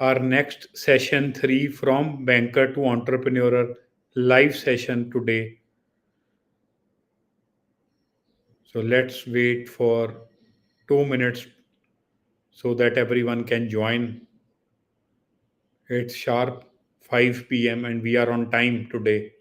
our next session 3 from banker to entrepreneur live session today. So let's wait for 2 minutes so that everyone can join. It's sharp 5 p.m. and we are on time today.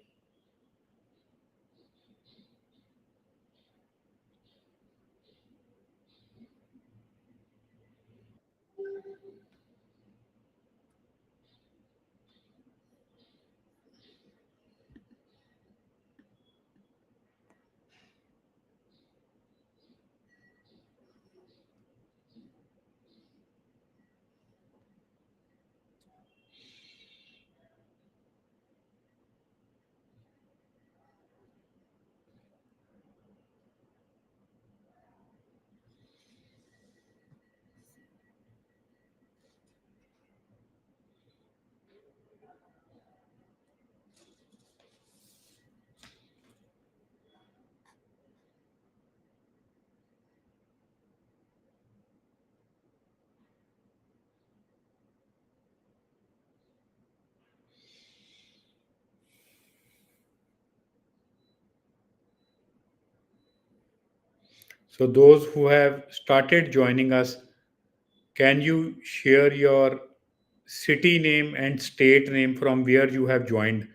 So those who have started joining us, can you share your city name and state name from where you have joined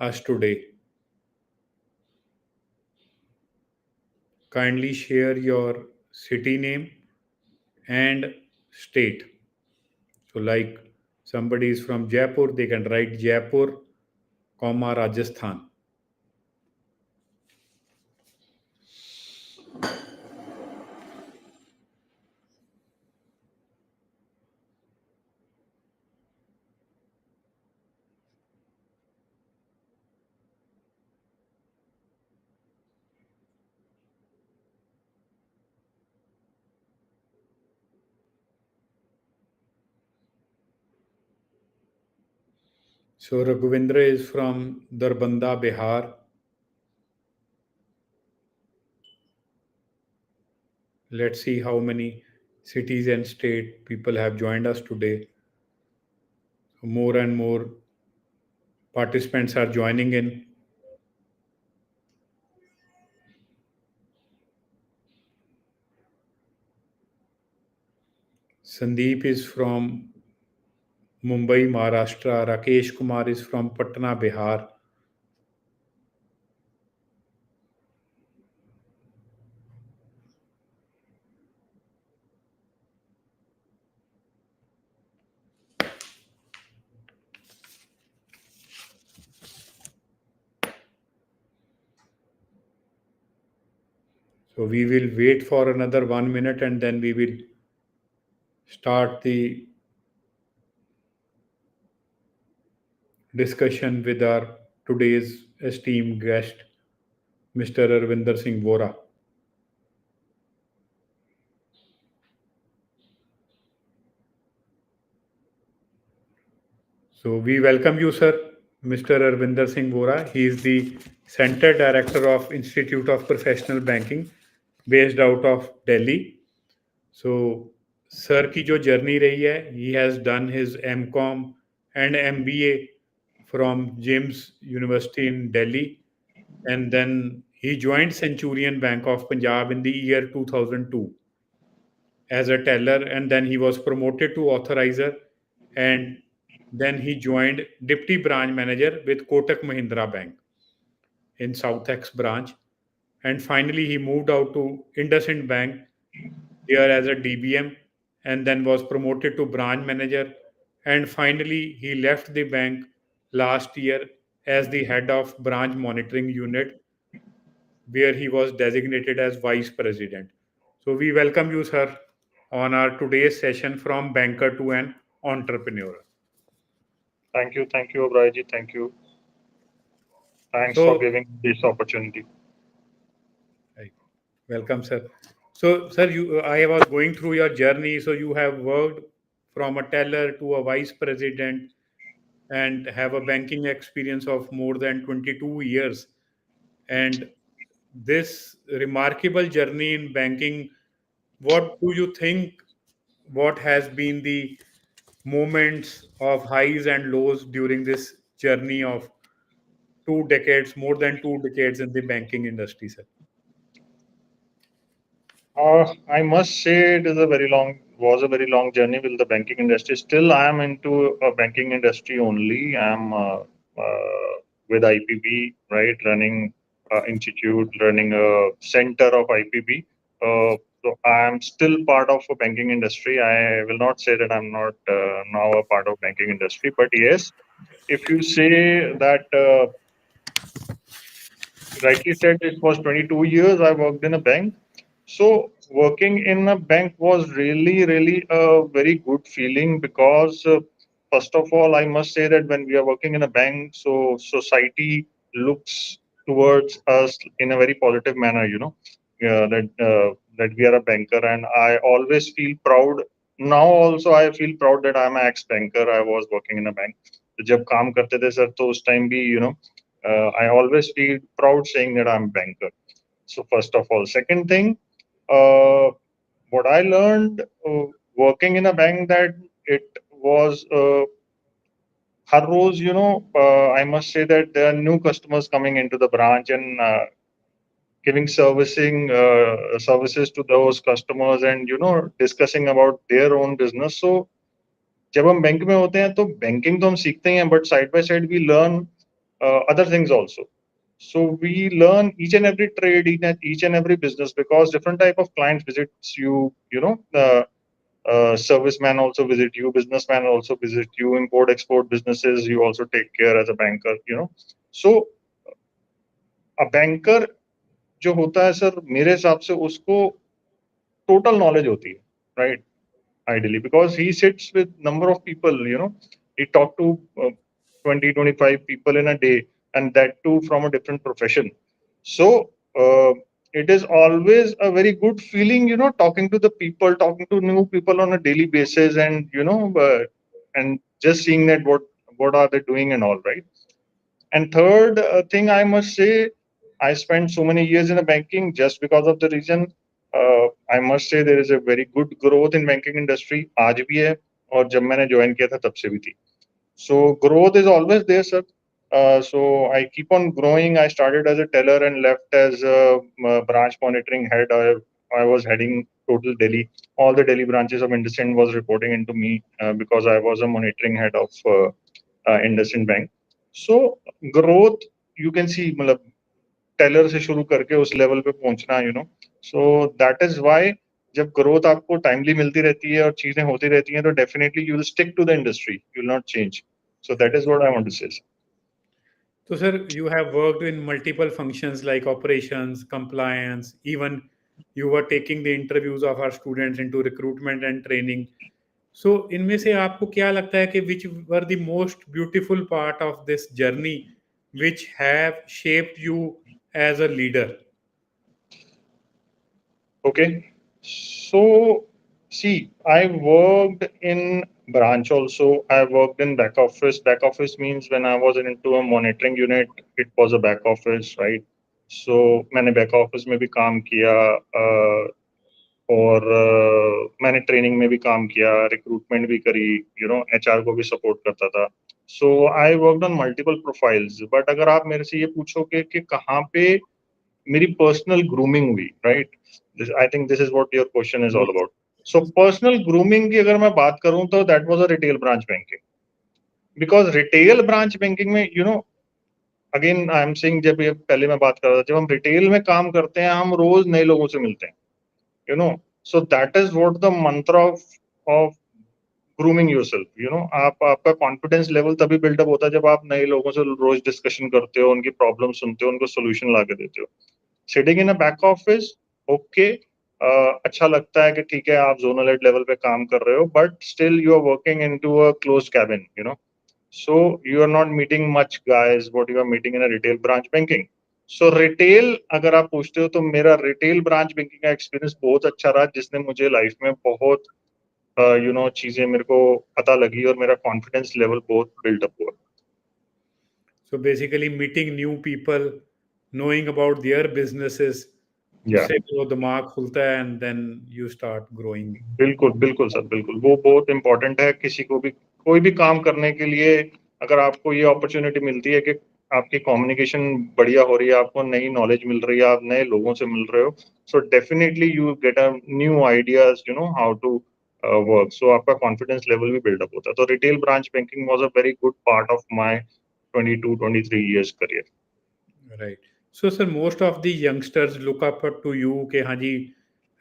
us today? Kindly share your city name and state. So, like somebody is from Jaipur, they can write Jaipur, comma Rajasthan. So, Raghuvendra is from Darbanda, Bihar. Let's see how many cities and state people have joined us today. So more and more participants are joining in. Sandeep is from Mumbai, Maharashtra. Rakesh Kumar is from Patna, Bihar. So we will wait for another 1 minute and then we will start the discussion with our today's esteemed guest, Mr. Arvinder Singh Vohra. So we welcome you, sir, Mr. Arvinder Singh Vohra. He is the Center Director of Institute of Professional Banking, based out of Delhi. So, sir की जो journey रही है, he has done his M.Com and MBA from James University in Delhi, and then he joined Centurion Bank of Punjab in the year 2002 as a teller, and then he was promoted to authorizer, and then he joined deputy branch manager with Kotak Mahindra Bank in South X branch, and finally he moved out to IndusInd Bank here as a DBM, and then was promoted to branch manager, and finally he left the bank last year as the head of branch monitoring unit, where he was designated as vice president. So we welcome you, sir, on our today's session from banker to an entrepreneur. Thank you, Abraham. Thank you. Thanks for So, giving this opportunity. right, welcome, sir. So, sir, I was going through your journey. So, you have worked from a teller to a vice president and have a banking experience of more than 22 years. And this remarkable journey in banking, what do you think? What has been the moments of highs and lows during this journey of 2 decades, more than 2 decades in the banking industry, sir? I must say it is a very long was a very long journey with the banking industry. Still, I am into a banking industry only. I'm with IPB, right, running institute, running a center of IPB. So I am still part of a banking industry. I will not say that I'm not now a part of banking industry, but yes, if you say that rightly said, it was 22 years I worked in a bank. So working in a bank was really, really a very good feeling because first of all, I must say that when we are working in a bank, so society looks towards us in a very positive manner. That we are a banker, and I always feel proud. Now also, I feel proud that I'm an ex-banker. I was working in a bank. तो जब काम करते थे sir तो उस time भी I always feel proud saying that I'm a banker. So first of all, second thing, uh, what I learned working in a bank that it was her rose I must say that there are new customers coming into the branch and giving services to those customers and discussing about their own business. So जब हम bank में होते हैं तो banking तो हम सीखते ही हैं but side by side we learn other things also. So we learn each and every trade, each and every business because different type of clients visits you. Serviceman also visit you, businessman also visit you, import export businesses you also take care as a banker. So a banker जो होता है sir मेरे हिसाब से उसको total knowledge होती है, right? Ideally because he sits with number of people. He talk to 20-25 people in a day, and that too from a different profession. So uh, it is always a very good feeling, talking to the people, talking to new people on a daily basis, and just seeing that what are they doing and all, right? And third thing I must say, I spent so many years in a banking just because of the reason. I must say there is a very good growth in banking industry. आज भी है और जब मैंने join किया था तब से भी थी. So growth is always there, sir. So I keep on growing. I started as a teller and left as a branch monitoring head. I was heading total Delhi. All the Delhi branches of IndusInd was reporting into me because I was a monitoring head of IndusInd Bank. So growth you can see मतलब teller से शुरू करके उस level पे पहुंचना so that is why जब growth आपको timely मिलती रहती है और चीजें होती रहती हैं तो definitely you will stick to the industry, you will not change. So that is what I want to say. So, sir, you have worked in multiple functions like operations, compliance, even you were taking the interviews of our students into recruitment and training. So, इनमें से आपको क्या लगता है कि which were the most beautiful part of this journey which have shaped you as a leader? Okay. So, see, I worked in branch also. I worked in back office. Back office means when I was into a monitoring unit, it was a back office, right? So मैंने back office में भी काम किया और मैंने training में भी काम किया, रिक्रूटमेंट भी करी, एचआर को भी सपोर्ट करता था. So I worked on multiple profiles. But अगर आप मेरे से ये पूछोगे कि कहाँ पे मेरी पर्सनल ग्रूमिंग हुई, right? I think this is what your question is all Yes. About. So personal grooming की अगर मैं बात करूं तो that was a retail branch banking. Because retail branch banking में अगेन आई एम सेइंग, जब ये पहले मैं बात कर रहा था, जब हम रिटेल में काम करते हैं हम रोज नए लोगों से मिलते हैं, सो दैट इज व्हाट द मंत्र ऑफ ग्रूमिंग योरसेल्फ. आप आपका कॉन्फिडेंस लेवल तभी बिल्डअप होता है जब आप नए लोगों से रोज डिस्कशन करते हो, उनकी प्रॉब्लम सुनते हो, उनको सोल्यूशन ला के देते हो. Sitting in a back office, okay, अच्छा लगता है कि ठीक है आप जोनल हेड लेवल पे काम कर रहे हो but still you are working into a close cabin. So you are not meeting much guys what you are meeting in a retail branch banking. So retail अगर आप पूछते हो तो मेरा रिटेल ब्रांच बैंकिंग का एक्सपीरियंस बहुत अच्छा रहा जिसने मुझे लाइफ में बहुत चीजें मेरे को पता लगी और मेरा कॉन्फिडेंस लेवल बहुत बिल्डअप हुआ. So, basically, meeting new people, knowing about their businesses, या उससे वो दिमाग खुलता है and then you start growing. बिल्कुल बिल्कुल सर, बिल्कुल वो बहुत इंपॉर्टेंट है। किसी को भी कोई भी काम करने के लिए अगर आपको ये अपॉर्चुनिटी मिलती है कि आपकी कम्युनिकेशन बढ़िया हो रही है, आपको नई नॉलेज मिल रही है, आप नए लोगों से मिल रहे हो, so definitely you get a new ideas, you know how to work, so आपका कॉन्फिडेंस लेवल भी बिल्डअप होता है। तो retail branch banking was a very good part of my 22-23 years career. Right. So sir most of the youngsters look up to you कि हाँ जी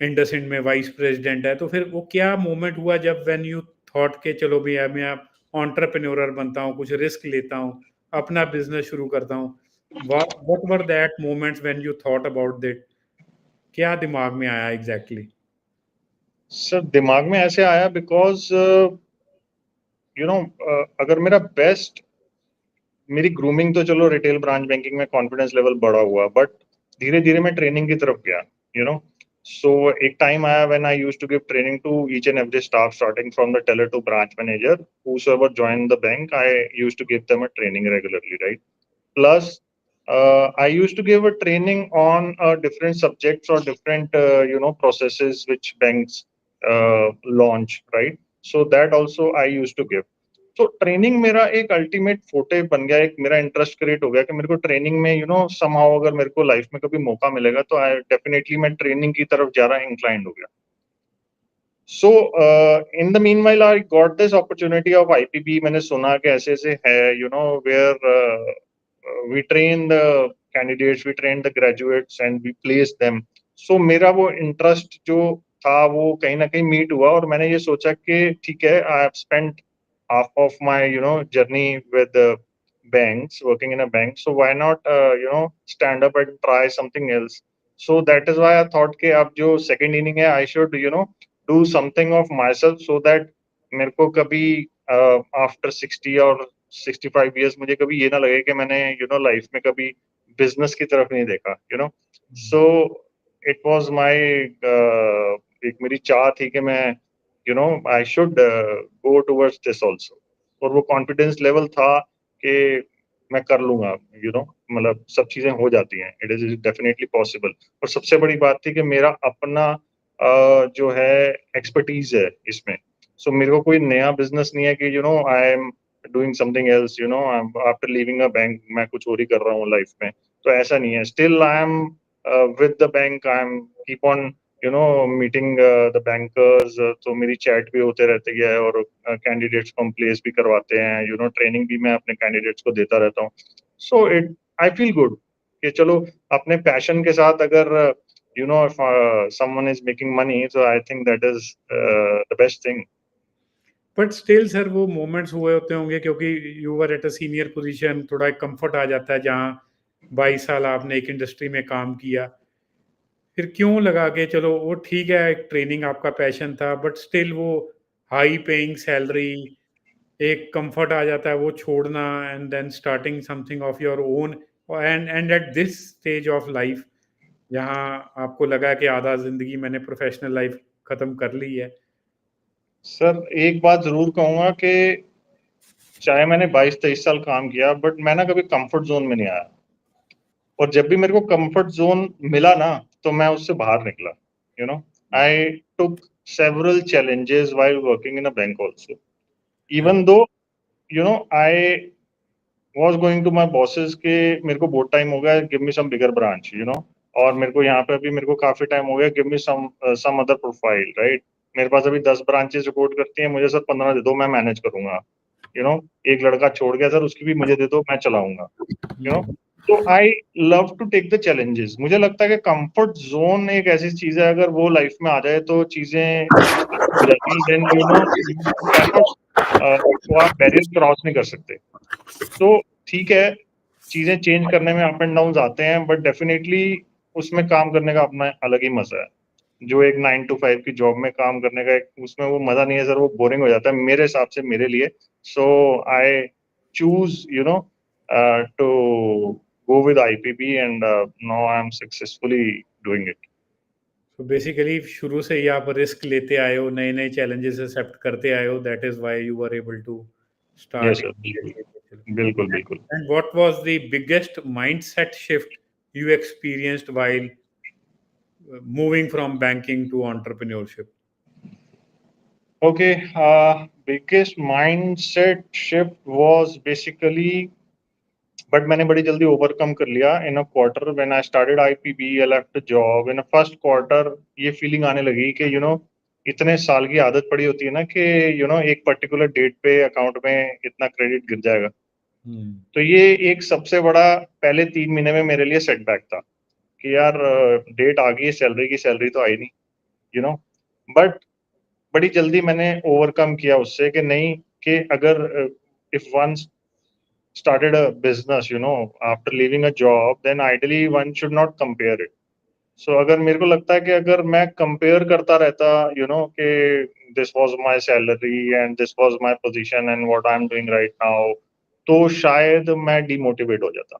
इंडसइंड में vice president है, तो फिर वो क्या मोमेंट हुआ जब व्हेन यू थॉट के चलो भैया मैं अब एंटरप्रेन्योर बनता हूँ, कुछ रिस्क लेता हूँ, अपना बिजनेस शुरू करता हूँ। What were that moments when you thought about that? क्या दिमाग में आया एग्जैक्टली? सर दिमाग में ऐसे आया बिकॉज यू नो अगर मेरी ग्रूमिंग तो चलो रिटेल ब्रांच बैंकिंग में कॉन्फिडेंस लेवल बढ़ा हुआ, बट धीरे धीरे मैं ट्रेनिंग की तरफ गया, यू नो। सो एक टाइम आया when I used to give training to each and every staff starting from the teller to branch manager, whosoever joined the bank, I used to give them a training regularly, right? Plus I used to give a training on different subjects or different processes which banks launch, right? So that also I used to give. तो training मेरा एक ultimate फोटे बन गया, एक मेरा interest create हो गया कि मेरे को ट्रेनिंग में समहाउ अगर मेरे को लाइफ में कभी मौका मिलेगा तो आई डेफिनेटली मैं ट्रेनिंग की तरफ ज्यादा इंक्लाइंड हो गया। So in the meanwhile I got this opportunity of IPB. मैंने सुना कि ऐसे ऐसे है, where we train the candidates, we train the graduates and we place them. So मेरा वो इंटरेस्ट जो था वो कहीं ना कहीं मीट हुआ, और मैंने ये सोचा कि ठीक है, I have spent half of my journey with banks, working in a bank, so why not stand up and try something else. So that is why I thought कि अब जो second inning है, I should do something of myself, so that मेरे को कभी after 60 और 65 years मुझे कभी ये ना लगे कि मैंने लाइफ में कभी बिजनेस की तरफ नहीं देखा, so it was my एक मेरी चाह थी कि मैं I should go towards this also, और वो कॉन्फिडेंस लेवल था कि मैं कर लूंगा, मतलब सब चीजें हो जाती हैं, इट इज डेफिनेटली पॉसिबल। और सबसे बड़ी बात थी कि मेरा अपना जो है एक्सपर्टीज है इसमें। सो मेरे को कोई नया बिजनेस नहीं है कि आई am doing something else, after leaving a bank मैं कुछ और ही कर रहा हूँ लाइफ में। तो ऐसा नहीं है, still I am with the bank, I am keep on meeting the bankers, तो मेरी चैट भी होते रहती है, और कैंडिडेट्स को हम प्लेस भी करवाते हैं, ट्रेनिंग भी मैं अपने कैंडिडेट्स को देता रहता हूँ। So it I feel good कि चलो अपने पैशन के साथ अगर if someone is making money, so I think that is the best thing. But still sir वो मोमेंट्स हुए होते होंगे क्योंकि you were at a senior position, थोड़ा एक कंफर्ट आ जाता है जहाँ 22 साल आपने एक इंडस्ट्री में काम किया। फिर क्यों लगा कि चलो वो ठीक है, एक ट्रेनिंग आपका पैशन था, बट स्टिल वो हाई पेइंग सैलरी, एक कंफर्ट आ जाता है वो छोड़ना and then starting something of your own, and at this stage of life जहाँ आपको लगा कि आधा जिंदगी मैंने प्रोफेशनल लाइफ खत्म कर ली है? सर एक बात जरूर कहूंगा कि चाहे मैंने 22-23 साल काम किया, बट मैं ना कभी कंफर्ट जोन में नहीं आया, और जब भी मेरे को कंफर्ट जोन मिला ना तो मैं उससे बाहर निकला, आई टुक several challenges while working in a bank also, even though I was going to my bosses के मेरे को बहुत टाइम हो गया, give me some bigger branch, और मेरे को यहाँ पे अभी मेरे को काफी टाइम हो गया, give me some other profile, right? मेरे पास अभी 10 ब्रांचेस रिपोर्ट करती हैं मुझे, सर 15 दे दो मैं मैनेज करूंगा, एक लड़का छोड़ गया सर, उसकी भी मुझे दे दो मैं चलाऊंगा, यू नो तो I love to take the challenges. मुझे लगता है कि कंफर्ट जोन एक ऐसी चीज है, अगर वो लाइफ में आ जाए तो चीजें हो जाती हैं, देन यू कैन नॉट, वो आप बैरियर क्रॉस नहीं कर सकते। तो ठीक है, चीजें चेंज करने में अप एंड डाउन आते हैं, बट डेफिनेटली उसमें काम करने का अपना अलग ही मजा है। जो एक 9 to 5 की जॉब में काम करने का एक उसमें वो मजा नहीं है सर, वो बोरिंग हो जाता है मेरे हिसाब से, मेरे लिए। So I choose to go with IPB, and now I am successfully doing it. तो बेसिकली शुरू से ही आप रिस्क लेते आए हो, नए नए चैलेंजेस एक्सेप्ट करते आए हो, that is why you are able to yes start sir, बिल्कुल बिल्कुल बिल्कुल। And what was the biggest mindset shift you experienced while moving from banking to entrepreneurship? Okay, biggest mindset shift was basically, but मैंने बड़ी जल्दी overcome कर लिया. In a quarter when I started IPB, I left the job. In a first quarter, ये feeling आने लगी कि इतने साल की आदत पड़ी होती है ना कि एक particular date पे account में इतना credit गिर जाएगा. तो ये एक सबसे बड़ा पहले 3 महीने में मेरे लिए setback था कि यार डेट आ गई, सैलरी की सैलरी तो आई नहीं, बट बड़ी जल्दी मैंने ओवरकम किया उससे कि नहीं, कि अगर if one started a business, after leaving a job, then ideally one should not compare it. So अगर मेरे को लगता है कि अगर मैं compare करता रहता, कि this was my salary and this was my position and what I'm doing right now, तो शायद मैं demotivate हो जाता.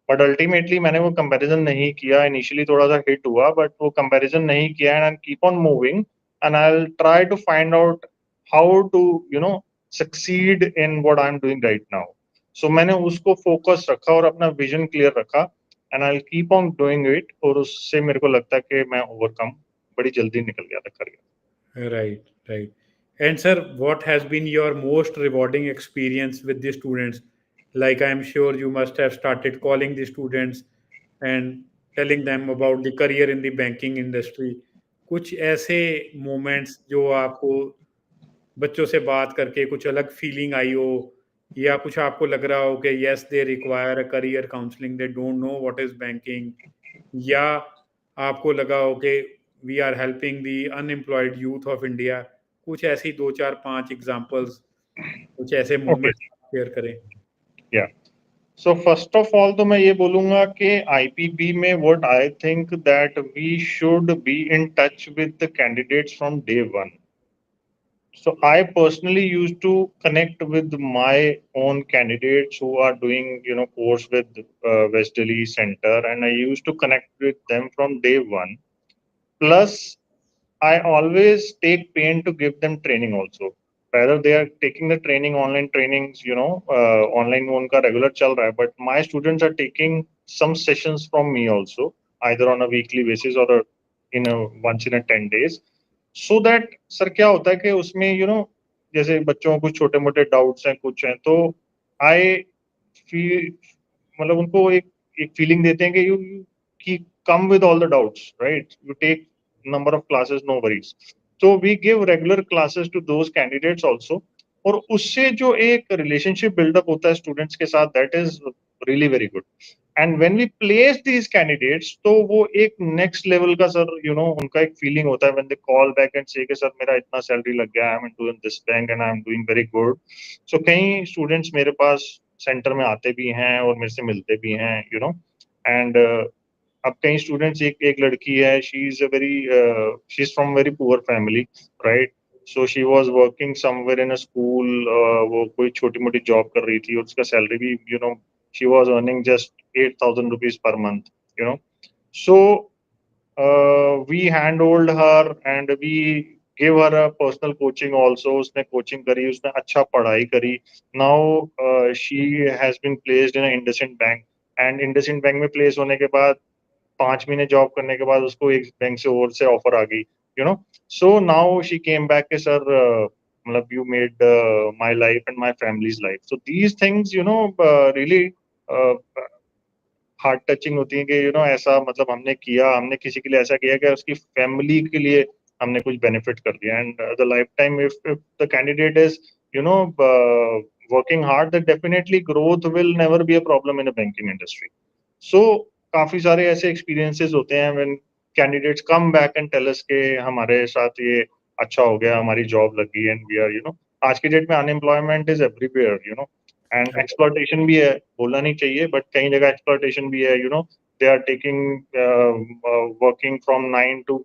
बट अल्टीमेटली मैंने वो कंपैरिजन नहीं किया. इनिशियली थोड़ा सा हिट हुआ, बट वो कंपैरिजन नहीं किया, and I keep on moving and I will try to find out how to succeed in what I am doing right now. So मैंने उसको फोकस रखा और अपना विजन क्लियर रखा, and I will keep on doing it. और उससे मेरे को लगता है कि मैं ओवरकम बड़ी जल्दी निकल गया था, कर गया. Right, right. And sir, what has been your most rewarding experience with the students? Like, I'm sure you must have started calling the students and telling them about the career in the banking industry. कुछ ऐसे moments जो आपको बच्चों से बात करके कुछ अलग फीलिंग आई हो, या कुछ आपको लग रहा हो कि yes they require a career counselling, they don't know what is banking, या आपको लगा हो कि we are helping the unemployed youth of India? कुछ ऐसी दो चार पांच एग्जांपल्स, कुछ ऐसे ओके, मोमेंट्स शेयर करें. या सो फर्स्ट ऑफ ऑल तो मैं ये बोलूंगा कि आईपीबी में what I think that we should be in touch with the candidates from day one. So I personally used to connect with my own candidates who are doing, course with West Delhi Center, and I used to connect with them from day one. Plus, I always take pain to give them training also. Whether they are taking the training, online trainings, online उनका regular चल रहा है, but my students are taking some sessions from me also, either on a weekly basis or in a once in a 10 days. So that sir क्या होता है कि उसमें जैसे बच्चों को कुछ छोटे मोटे डाउट्स हैं, कुछ हैं, तो आई फील, मतलब उनको एक एक फीलिंग देते हैं कि यू की come with all the doubts, right, you take number of classes, no worries. तो we give regular classes to those candidates also. और उससे जो एक रिलेशनशिप बिल्डअप होता है स्टूडेंट्स के साथ, that is really very good. And when we place these candidates, तो वो एक नेक्स्ट लेवल का सर उनका एक फीलिंग होता है when they call back and say कि सर मेरा इतना सैलरी लग गया, I am doing this bank and I am doing very good. So कई स्टूडेंट्स मेरे पास सेंटर में आते भी हैं और मेरे से मिलते भी हैं, एंड अब कई स्टूडेंट्स, एक एक लड़की है, she is a very, she is from very poor family, right. So she was working somewhere in a school, वो कोई छोटी मोटी जॉब कर रही थी और उसका सैलरी भी, she was earning just 8,000 rupees per month, you know. So we handhold her and we give her a personal coaching also. उसने coaching करी, उसने अच्छा पढ़ाई करी. Now she has been placed in a IndusInd Bank, and IndusInd Bank में place होने के बाद 5 महीने जॉब करने के बाद उसको एक बैंक से और से ऑफर आ गई, So now she came back कि सर मतलब you made my life and my family's life. So these things, really heart touching होती है कि ऐसा, मतलब हमने किया, हमने किसी के लिए ऐसा किया कि उसकी फैमिली के लिए हमने कुछ बेनिफिट कर दिया. And the life time, if the candidate is working hard, that definitely growth will never be a problem in a banking industry. So काफी सारे ऐसे एक्सपीरियंसेस होते हैं when candidates come back and tell us के हमारे साथ ये अच्छा हो गया, हमारी जॉब लगी, एंड वी आर, आज की डेट में unemployment is everywhere, and exploitation भी है, बोलना नहीं चाहिए, बट कई जगह एक्सप्लॉयटेशन भी है, they are taking working from 9 to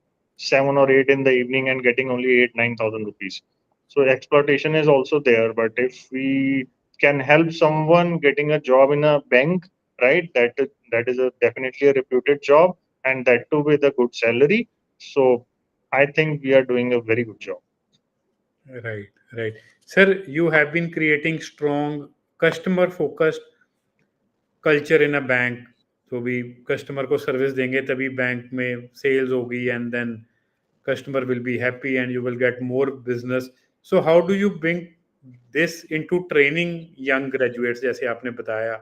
7 or 8 in the evening and getting only 8-9 thousand rupees. So exploitation is also there, but if we can help someone getting a job in a bank, right, that is a definitely a reputed job, and that too with a good salary. So I think we are doing a very good job. Right, right. Sir, you have been creating strong customer focused culture in a bank. तो भी customer को service देंगे तभी bank में sales होगी, and then customer will be happy and you will get more business. So how do you bring this into training young graduates, जैसे आपने बताया?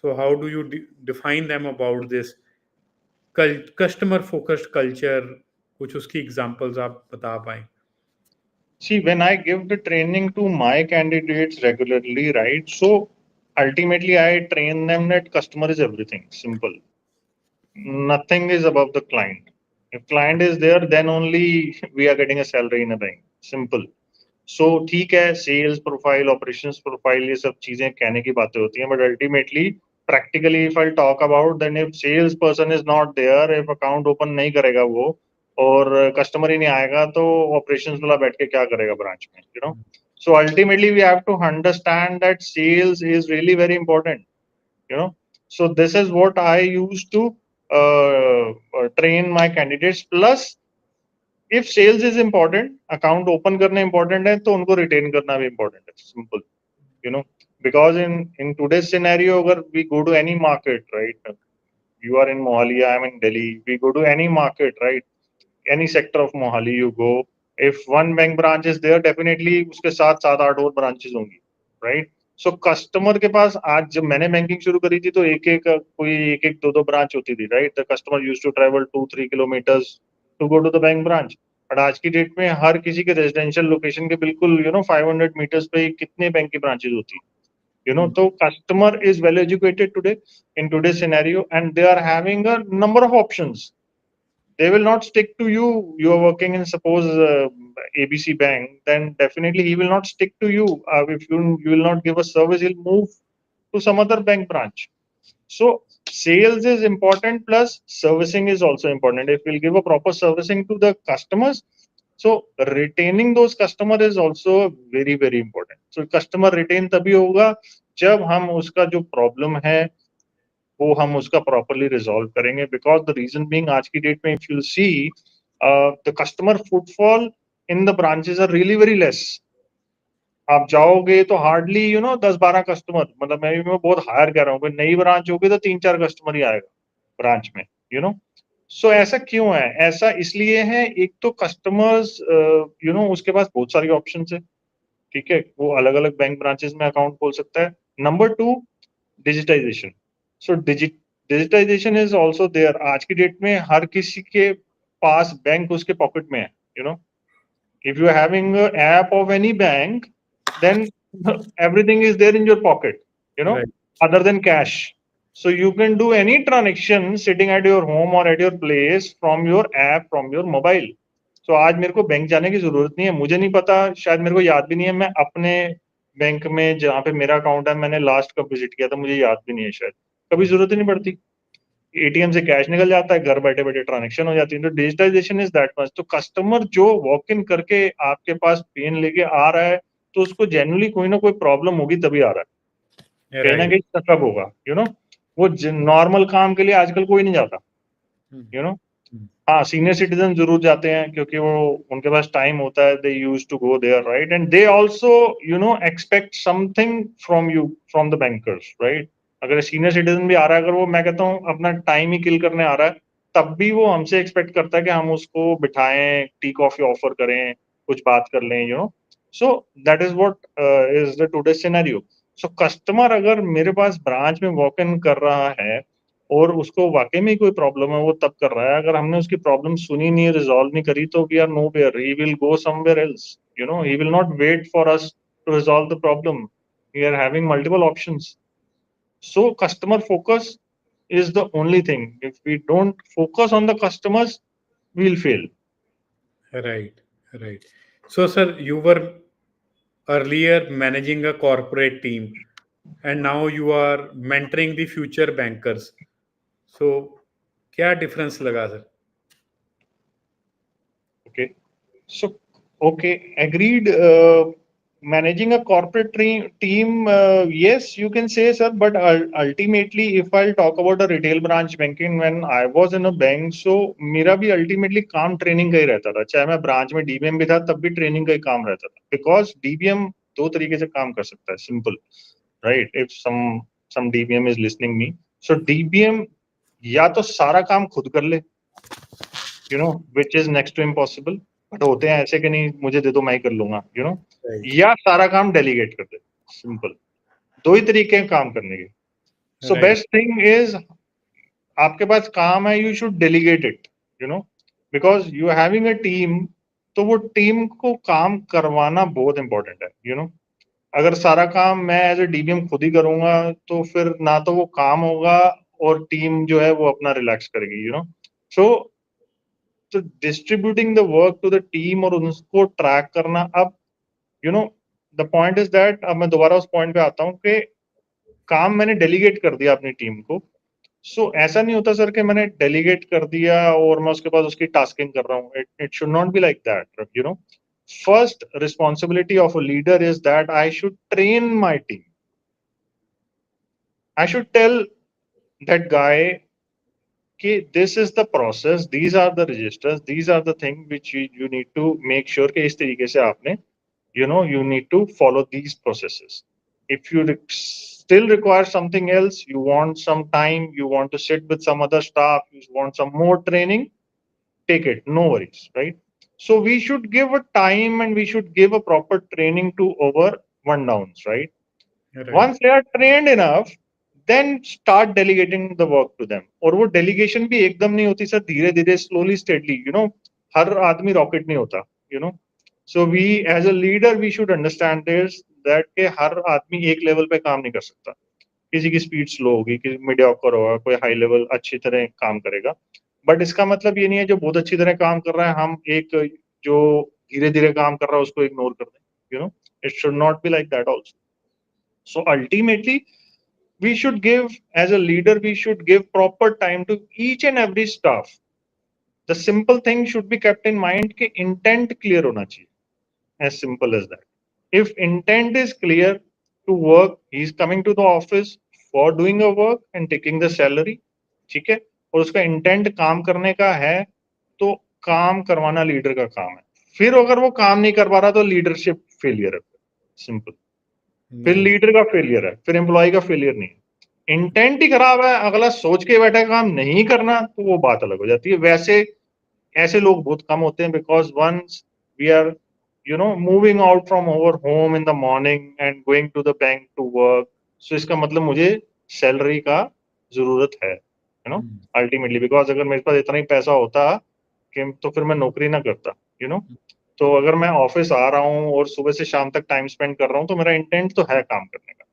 So how do you define them about this customer focused culture? कुछ उसकी examples आप बता पाएं? See, when I give the training to my candidates regularly, right? So ultimately, I train them that customer is everything. Simple. Nothing is above the client. If client is there, then only we are getting a salary in a bank. Simple. सो ठीक है, sales profile, operations profile, ये सब चीजें कहने की बातें होती हैं, but ultimately practically if I talk about, then if sales person is not there, if account open नहीं करेगा वो और कस्टमर ही नहीं आएगा, तो ऑपरेशंस वाला बैठ के क्या करेगा ब्रांच में, you know. So ultimately we have to understand that sales is really very important, you know. So this is what I used to train my candidates. Plus, if sales is important, account open करना important है, तो उनको retain करना भी important है. Simple, you know. Because in today's scenario, अगर we go to any market, right? You are in Mohali, I am in Delhi. We go to any market, right? Any sector of Mohali you go. If one bank branch is there, definitely उसके साथ 7-8 और branches होंगी, right? So customer के पास, आज जब मैंने banking शुरू करी थी तो एक एक कोई एक एक दो दो ब्रांच होती थी, right? The customer used to travel 2-3 kilometres to go to the bank branch. But आज की डेट में हर किसी के रेजिडेंशियल लोकेशन के बिल्कुल 500 मीटर्स पे कितने बैंक की ब्रांचेस होती है. तो customer is well educated today in today scenario and they are having a number of options. They will not stick to you. You are working in, suppose, ABC Bank, then definitely he will not stick to you. If you will not give a service, he'll move to some other bank branch. So sales is important, plus servicing is also important. If we'll give a proper servicing to the customers, so retaining those customers is also very very important. So customer retain तभी होगा जब हम उसका जो problem है वो हम उसका प्रॉपरली रिजॉल्व करेंगे. बिकॉज द रीजन बीइंग, आज की डेट में if you see the customer footfall in the branches are really very less. आप जाओगे तो हार्डली 10-12 कस्टमर, मतलब मैं बहुत हायर कह रहा हूँ, नई ब्रांच होगी तो 3-4 कस्टमर ही आएगा ब्रांच में, सो ऐसा क्यों है? ऐसा इसलिए है, एक तो कस्टमर्स उसके पास बहुत सारी ऑप्शन है, ठीक है, वो अलग अलग बैंक ब्रांचेस में अकाउंट खोल सकता है. Number 2, digitization. So digitization is also there. आज की डेट में हर किसी के पास बैंक उसके पॉकेट में है. If you are having an app of any bank, then everything is there in your pocket, Right. other than cash. So you can do any transaction sitting at your home or at your place from your app, from your mobile. So आज मेरे को bank जाने की जरूरत नहीं है. मुझे नहीं पता, शायद मेरे को याद भी नहीं है, मैं अपने बैंक में जहाँ पे मेरा अकाउंट है मैंने लास्ट कब विजिट किया था, मुझे याद भी नहीं है, शायद कभी जरूरत ही नहीं पड़ती. एटीएम से कैश निकल जाता है, घर बैठे बैठे ट्रांजेक्शन हो जाती है. तो डिजिटाइजेशन इज दैट मच. तो कस्टमर जो वॉक इन करके आपके पास पेन लेके आ रहा है, तो उसको जेन्युइनली कोई ना कोई प्रॉब्लम होगी तभी आ रहा है, कहीं ना Right. कहीं तकब होगा. वो नॉर्मल काम के लिए आजकल कोई नहीं जाता. यू नो हाँ, सीनियर सिटीजन जरूर जाते हैं क्योंकि वो उनके पास टाइम होता है. They use to go there, right? And they also expect something from you, from the bankers, right? अगर सीनियर सिटीजन भी आ रहा है, अगर वो, मैं कहता हूँ, अपना टाइम ही किल करने आ रहा है, तब भी वो हमसे एक्सपेक्ट करता है कि हम उसको बिठाएं, टी कॉफी ऑफर करें, कुछ बात कर लें, सो that is what is the today scenario. So customer अगर मेरे पास ब्रांच में वॉक इन कर रहा है और उसको वाकई में कोई प्रॉब्लम है, वो तब कर रहा है. अगर हमने उसकी प्रॉब्लम सुनी नहीं, रिजॉल्व नहीं करी, तो we are nowhere. He will go somewhere else, he will not wait for us to resolve the problem. We are having multiple options. So customer focus is the only thing. If we don't focus on the customers, we'll fail. Right. Right. So, sir, you were earlier managing a corporate team, and now you are mentoring the future bankers. So, क्या difference लगा sir? Okay. So, okay, agreed. Managing a corporate team, yes, you can say, sir. But ultimately, if I'll talk about a retail branch banking, when I was in a bank, so मेरा भी ultimately काम training का ही रहता था. चाहे मैं branch में DBM भी था, तब भी ट्रेनिंग का ही काम रहता था. बिकॉज डीबीएम दो तरीके से काम कर सकता है. Simple, right? If some DBM is listening me, so DBM या तो सारा काम खुद कर ले, which is next to impossible, but होते हैं ऐसे कि नहीं मुझे दे दो मैं ही कर लूंगा, Right. या सारा काम डेलीगेट कर दे। सिंपल, दो ही तरीके हैं काम करने के। सो Right. बेस्ट थिंग इज, आपके पास काम है, you should delegate it, because you having a team, तो वो टीम को काम करवाना बहुत इंपॉर्टेंट है। अगर सारा काम मैं एज ए डीबीएम खुद ही करूंगा तो फिर ना तो वो काम होगा और टीम जो है वो अपना रिलैक्स करेगी, सो तो distributing the work to the team और उसको ट्रैक करना। अब you know the point is that, अब मैं दोबारा उस पॉइंट पे आता हूँ कि काम मैंने डेलीगेट कर दिया अपनी टीम को। सो ऐसा नहीं होता सर कि मैंने डेलीगेट कर दिया और मैं उसके बाद उसकी टास्किंग कर रहा हूँ। It should not be like that, first responsibility of a leader is that I should train my team. I should tell that guy कि this is the process, these are the registers, these are the things which you need to make sure कि इस तरीके से आपने, you need to follow these processes. If you still require something else, you want some time, you want to sit with some other staff, you want some more training, take it, no worries, right? So we should give a time and we should give a proper training to our one downs, right? Right. Once they are trained enough, then start delegating the work to them. और वो delegation भी एकदम नहीं होती sir, धीरे धीरे, slowly steadily, हर आदमी rocket नहीं होता, you know so we as a leader we should understand this, that के हर आदमी एक level पे काम नहीं कर सकता। किसी की स्पीड स्लो होगी, किसी मीडियोकर होगा, कोई हाई लेवल अच्छी तरह काम करेगा। बट इसका मतलब ये नहीं है जो बहुत अच्छी तरह काम कर रहा है हम एक जो धीरे धीरे काम कर रहा है उसको इग्नोर कर दें। It should not be like that also. So ultimately, we should give, as a leader, we should give proper time to each and every staff. The simple thing should be kept in mind कि intent clear होना चाहिए, as simple as that. If intent is clear to work, he is coming to the office for doing a work and taking the salary, ठीक है, और उसका intent काम करने का है, तो काम करवाना लीडर का काम है। फिर अगर वो काम नहीं कर पा रहा तो लीडरशिप फेलियर है, सिंपल। फिर Nice. लीडर का फेलियर है, फिर एम्प्लॉय का फेलियर नहीं है। इंटेंट ही खराब है, अगला सोच के बैठा है काम नहीं करना, तो वो बात अलग हो जाती है। वैसे ऐसे लोग बहुत कम होते हैं, because once we are moving out from our home in the morning and going to the bank to work, so इसका मतलब मुझे सैलरी का जरूरत है, अल्टीमेटली। बिकॉज अगर मेरे पास इतना ही पैसा होता कि तो फिर मैं नौकरी ना करता, तो अगर मैं ऑफिस आ रहा हूँ और सुबह से शाम तक टाइम स्पेंड कर रहा हूँ तो मेरा इंटेंट तो है काम करने का।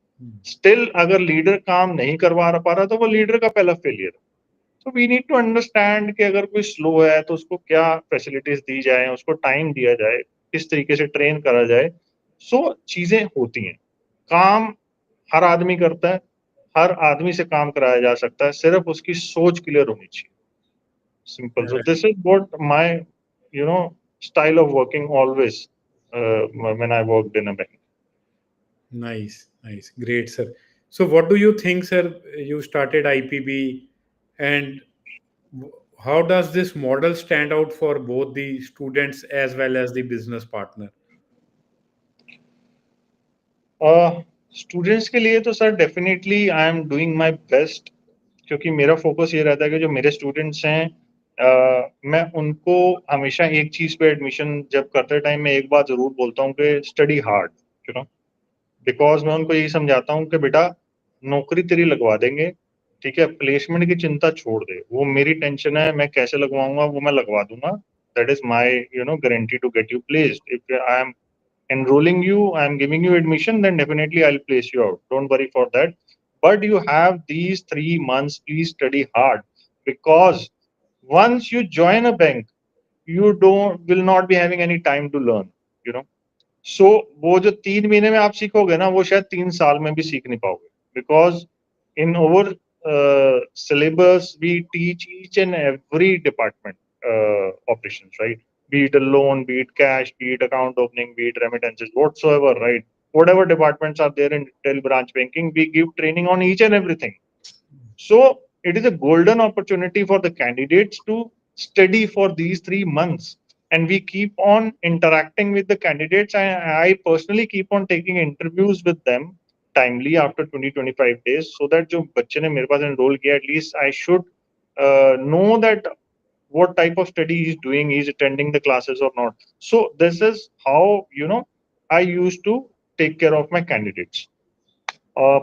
स्टिल अगर लीडर काम नहीं करवा पा रहा तो वो लीडर का पहला फेलियर है। तो वी नीड टू अंडरस्टैंड कि अगर कोई स्लो है तो उसको क्या फैसिलिटीज दी जाए, उसको टाइम दिया जाए, किस तरीके से ट्रेन करा जाए। सो चीजें होती हैं, काम हर आदमी करता है, हर आदमी से काम कराया जा सकता है, सिर्फ उसकी सोच क्लियर होनी चाहिए, simple. So Right. this is what my, style of working always when I worked in a bank. Nice. Nice. Great, sir. So, what do you think, sir? You started IPB, and how does this model stand out for both the students as well as the business partner? Students के लिए तो sir definitely I am doing my best, क्योंकि मेरा focus ये रहता है कि जो मेरे स्टूडेंट्स हैं, मैं उनको हमेशा एक चीज पे एडमिशन जब करते टाइम मैं एक बात जरूर बोलता हूँ कि study hard, you know because मैं उनको यही समझाता हूँ कि बेटा नौकरी तेरी लगवा देंगे, ठीक है, प्लेसमेंट की चिंता छोड़ दे, वो मेरी टेंशन है, मैं कैसे लगवाऊंगा वो मैं लगवा दूंगा। That is my guarantee to get you placed. If I am enrolling you, I am giving you admission, then definitely I'll place you out, don't worry for that. But you have these 3 months, please study hard, because once you join a bank, you don't will not be having any time to learn, you know सो वो जो 3 महीने में आप सीखोगे ना, वो शायद 3 साल में भी सीख नहीं पाओगे, because in over syllabus we teach each and every department operations, right? Be it a loan, be it cash, be it account opening, be it remittances, whatsoever, right? Whatever departments are there in retail branch banking, we give training on each and everything. So it is a golden opportunity for the candidates to study for these 3 months. And we keep on interacting with the candidates. I personally keep on taking interviews with them timely after 20-25 days, so that जो बच्चे ने मेरे पास enroll किया, at least I should know that what type of study he's doing, he's attending the classes or not. So this is how, I used to take care of my candidates.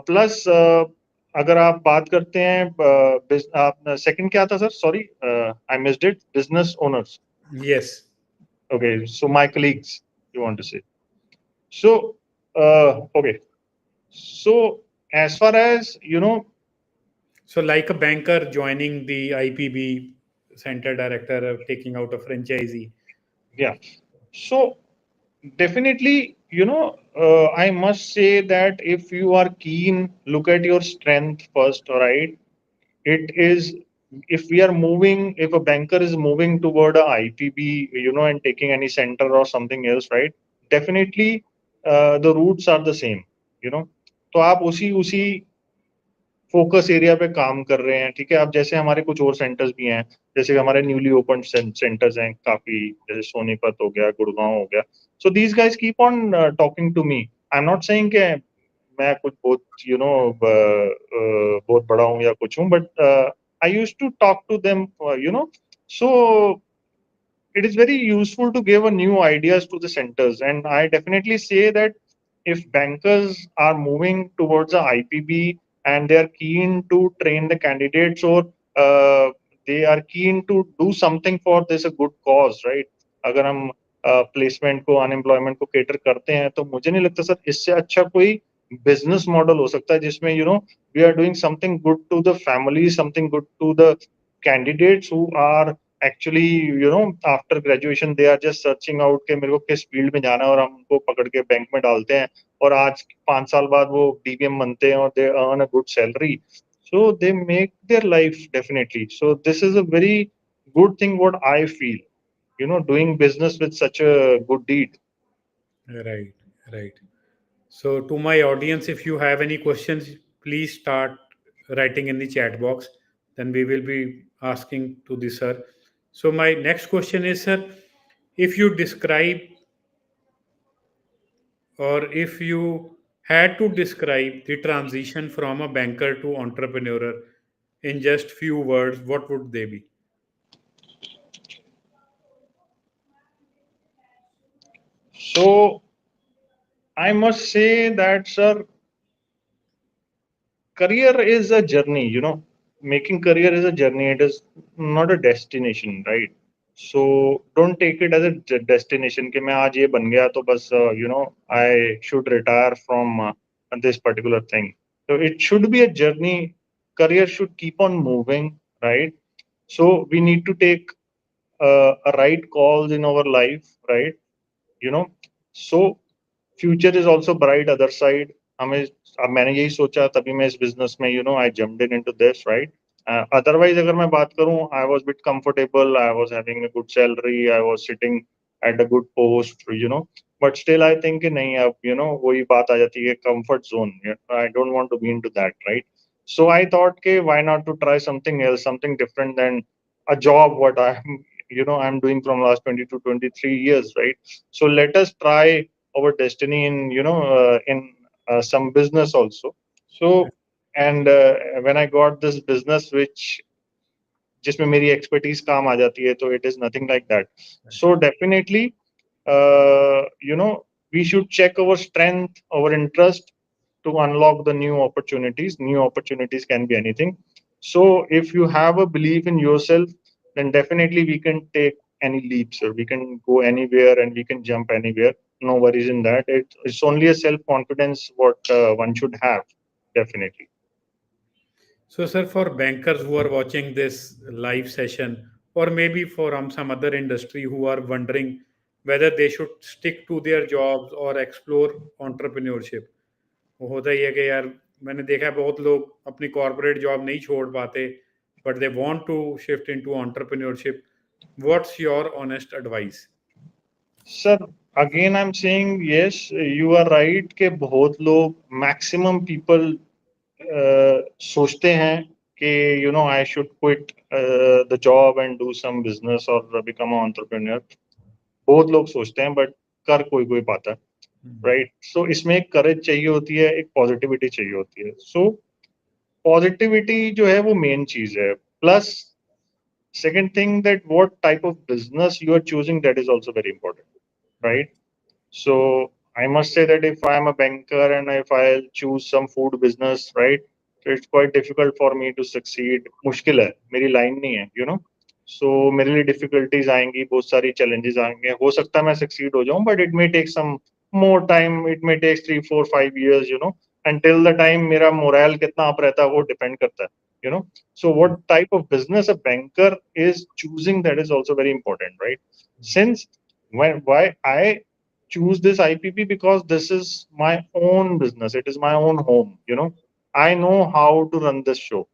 Plus, अगर आप बात करते हैं, आप second क्या था sir? Sorry, I missed it. Business owners. Yes. Okay, so my colleagues, you want to say. So, okay. So, as far as, So, like a banker joining the IPB center director, taking out a franchisee. yeah. So, definitely, I must say that if you are keen, look at your strength first, all right? It is, if we are moving, if a banker is moving toward a IPB, and taking any center or something else, right? Definitely, the routes are the same, you know. तो आप उसी focus area पे काम कर रहे हैं, ठीक है. अब जैसे हमारे कुछ और सेंटर्स भी हैं, जैसे हमारे न्यूली ओपन सेंटर्स हैं काफी, जैसे सोनीपत हो गया, गुड़गांव हो गया. So these guys keep on talking to me. I am not saying कि मैं कुछ बहुत बहुत बड़ा हूँ या कुछ हूँ, but I used to talk to them, so it is very useful to give a new ideas to the centers. And I definitely say that if bankers are moving towards a IPB and they are keen to train the candidates, or they are keen to do something for this a good cause, right? अगर हम placement को, unemployment को cater करते हैं, तो मुझे नहीं लगता सर इससे अच्छा कोई बिजनेस मॉडल हो सकता है जिसमें we are doing something good to the family, something good to the candidates who are actually, after graduation they are just searching out के मेरे को किस फील्ड में जाना है, और हम उनको पकड़ के बैंक में डालते हैं, और आज 5 साल बाद वो डीबीएम बनते हैं और they earn a good salary. So they make their life definitely. So this is a very good thing what I feel, doing business with such a good deed. Right, right. So, to my audience, if you have any questions, please start writing in the chat box. Then we will be asking to the sir. So, my next question is, sir, if you describe, or if you had to describe the transition from a banker to entrepreneur in just few words, what would they be? So I must say that, sir, career is a journey, making career is a journey. It is not a destination, right? So don't take it as a destination कि मैं आज ये बन गया तो बस, I should retire from this particular thing. So it should be a journey. Career should keep on moving, right? So we need to take a right calls in our life, right? you know so future is also bright other side. हमें, अब मैंने यही सोचा तभी मैं इस business में, I jumped in into this, right. Otherwise अगर मैं बात करूं, I was bit comfortable, I was having a good salary, I was sitting at a good post, but still I think कि नहीं, अब वही बात आ जाती है, comfort zone. I don't want to be into that, right. So I thought के why not to try something else, something different then a job what I'm doing from last 20 to 23 years, right? So let us try our destiny in, in some business also. So, and when I got this business which जिसमें मेरी expertise काम आ जाती है, तो it is nothing like that. So definitely, we should check our strength, our interest, to unlock the new opportunities. New opportunities can be anything. So if you have a belief in yourself, then definitely we can take any leaps, or we can go anywhere and we can jump anywhere. No worries in that. It's only a self confidence what one should have, definitely. So, sir, for bankers who are watching this live session, or maybe for some other industry who are wondering whether they should stick to their jobs or explore entrepreneurship, वो होता ही है कि यार मैंने देखा है बहुत लोग अपनी कॉर्पोरेट जॉब नहीं छोड़ पाते, but they want to shift into entrepreneurship. What's your honest advice? Sir, again I am saying yes, you are right के बहुत लोग, मैक्सिमम पीपल सोचते हैं कि I should quit the job and do some business और become a entrepreneur. बहुत लोग सोचते हैं, बट कर कोई कोई पाता है, राइट. सो इसमें एक करेज चाहिए होती है, एक पॉजिटिविटी चाहिए होती है. सो पॉजिटिविटी जो है वो मेन चीज है. Plus Second thing, that what type of business you are choosing, that is also very important, right? So I must say that if I am a banker and if I'll choose some food business, right, so it's quite difficult for me to succeed. मुश्किल है, मेरी line नहीं है, you know. So मेरे लिए difficulties आएंगी, बहुत सारी challenges आएंगे. हो सकता है मैं succeed हो जाऊं, but it may take some more time. It may take 3, 4, 5 years, you know. Until the time मेरा morale कितना up रहता है, वो depend करता है, you know. So what type of business a banker is choosing, that is also very important, right? Since why I choose this IPP, because this is my own business. It is my own home. You know, I know how to run this show.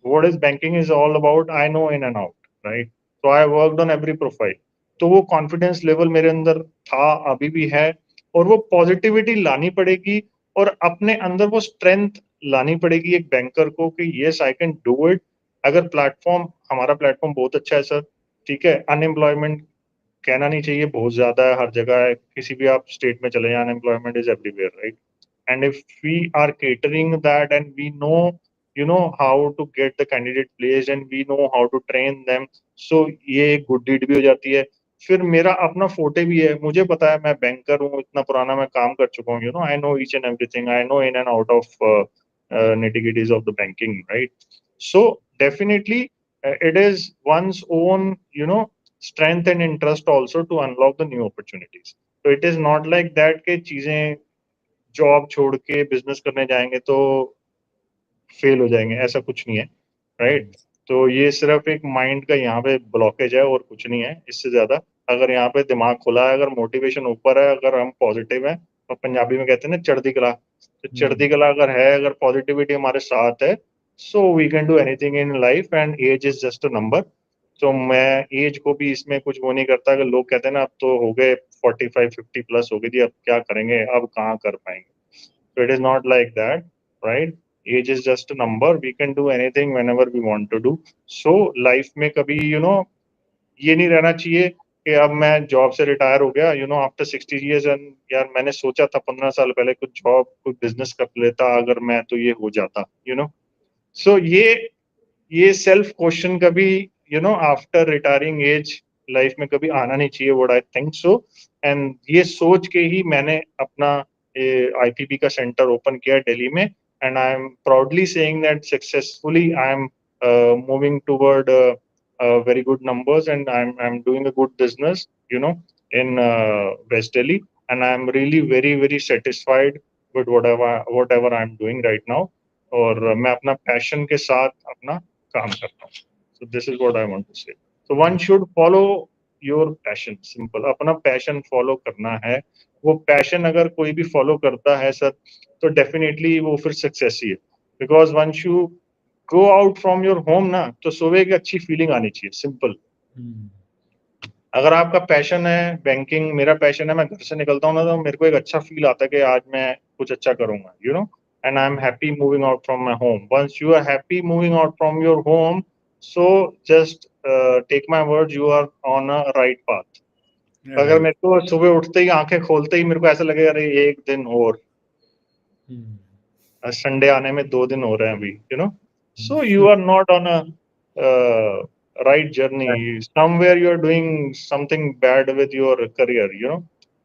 What is banking is all about, I know in and out, right? So I worked on every profile. तो वो confidence level मेरे अंदर था, अभी भी है, और वो पॉजिटिविटी लानी पड़ेगी और अपने अंदर वो स्ट्रेंथ लानी पड़ेगी एक बैंकर को कि yes I can do it. अगर प्लेटफॉर्म, हमारा प्लेटफॉर्म बहुत अच्छा है सर, ठीक है. अनएम्प्लॉयमेंट कहना नहीं चाहिए, बहुत ज्यादा है, हर जगह है, किसी भी आप स्टेट में चले जाए, unemployment is everywhere, right? And if we are catering that and we know, you know, how to get the candidate placed and we know how to train them, so ये एक गुड डीड भी हो जाती है. फिर मेरा अपना फोटे भी है, मुझे पता है, मैं बैंकर हूँ, इतना पुराना मैं काम कर चुका हूँ, you know, I know each and everything, I know in and out of nitty-gritties of the banking, right? So definitely it is one's own, you know, strength and interest also to unlock the new opportunities. So it is not like that कि चीजें job छोड़ के business करने जाएंगे तो fail हो जाएंगे, ऐसा कुछ नहीं है, राइट? तो ये सिर्फ एक माइंड का यहाँ पे ब्लॉकेज है और कुछ नहीं है इससे ज्यादा. अगर यहाँ पे दिमाग खुला है, अगर मोटिवेशन ऊपर है, अगर हम पॉजिटिव हैं, और पंजाबी में कहते हैं ना चढ़ती कला, तो चढ़ती कला अगर है, अगर पॉजिटिविटी हमारे साथ है, so we can do anything in life and age is just a number. तो मैं एज को भी इसमें कुछ वो नहीं करता. अगर लोग कहते हैं ना अब तो हो गए 45, 50 प्लस हो गई थी, अब क्या करेंगे, अब कहाँ कर पाएंगे. So it is not like that, right? Age is just a number. We can do anything whenever we want to do. So life में कभी ये नहीं रहना चाहिए कि अब मैं जॉब से रिटायर हो गया, आफ्टर 60 years, एंड यार मैंने सोचा था 15 साल पहले कुछ जॉब, कुछ बिजनेस कर लेता अगर मैं, तो ये हो जाता. सो ये सेल्फ क्वेश्चन कभी आफ्टर रिटायरिंग एज लाइफ में कभी आना नहीं चाहिए, what I think so. And ये सोच के ही मैंने अपना आईपीपी का सेंटर ओपन किया दिल्ली में. And I M proudly saying that successfully I am moving toward very good numbers, and I'm doing a good business, in West Delhi, and I'm really very satisfied with whatever I'm doing right now. और मैं अपना passion के साथ अपना काम करता हूँ. So this is what I want to say. So one should follow your passion. Simple. अपना पैशन फॉलो करना है. वो पैशन अगर कोई भी फॉलो करता है सर, तो डेफिनेटली वो फिर सक्सेस ही है. Because once you go out from your home ना, तो सुबह एक अच्छी फीलिंग आनी चाहिए. सिंपल. अगर आपका पैशन है बैंकिंग, मेरा पैशन है, मैं घर से निकलता हूँ ना, तो मेरे को एक अच्छा फील आता है कि आज मैं कुछ अच्छा करूंगा, and I'm happy moving out from my home. Once you are happy moving out from your home, so just take my word, you are on a right path. अगर Right. मेरे को सुबह उठते ही, आंखें खोलते ही मेरे को ऐसा लगेगा अरे एक दिन और, संडे आने में 2 दिन हो रहे हैं अभी, so you are not on a right journey. Somewhere you are doing something bad with your career,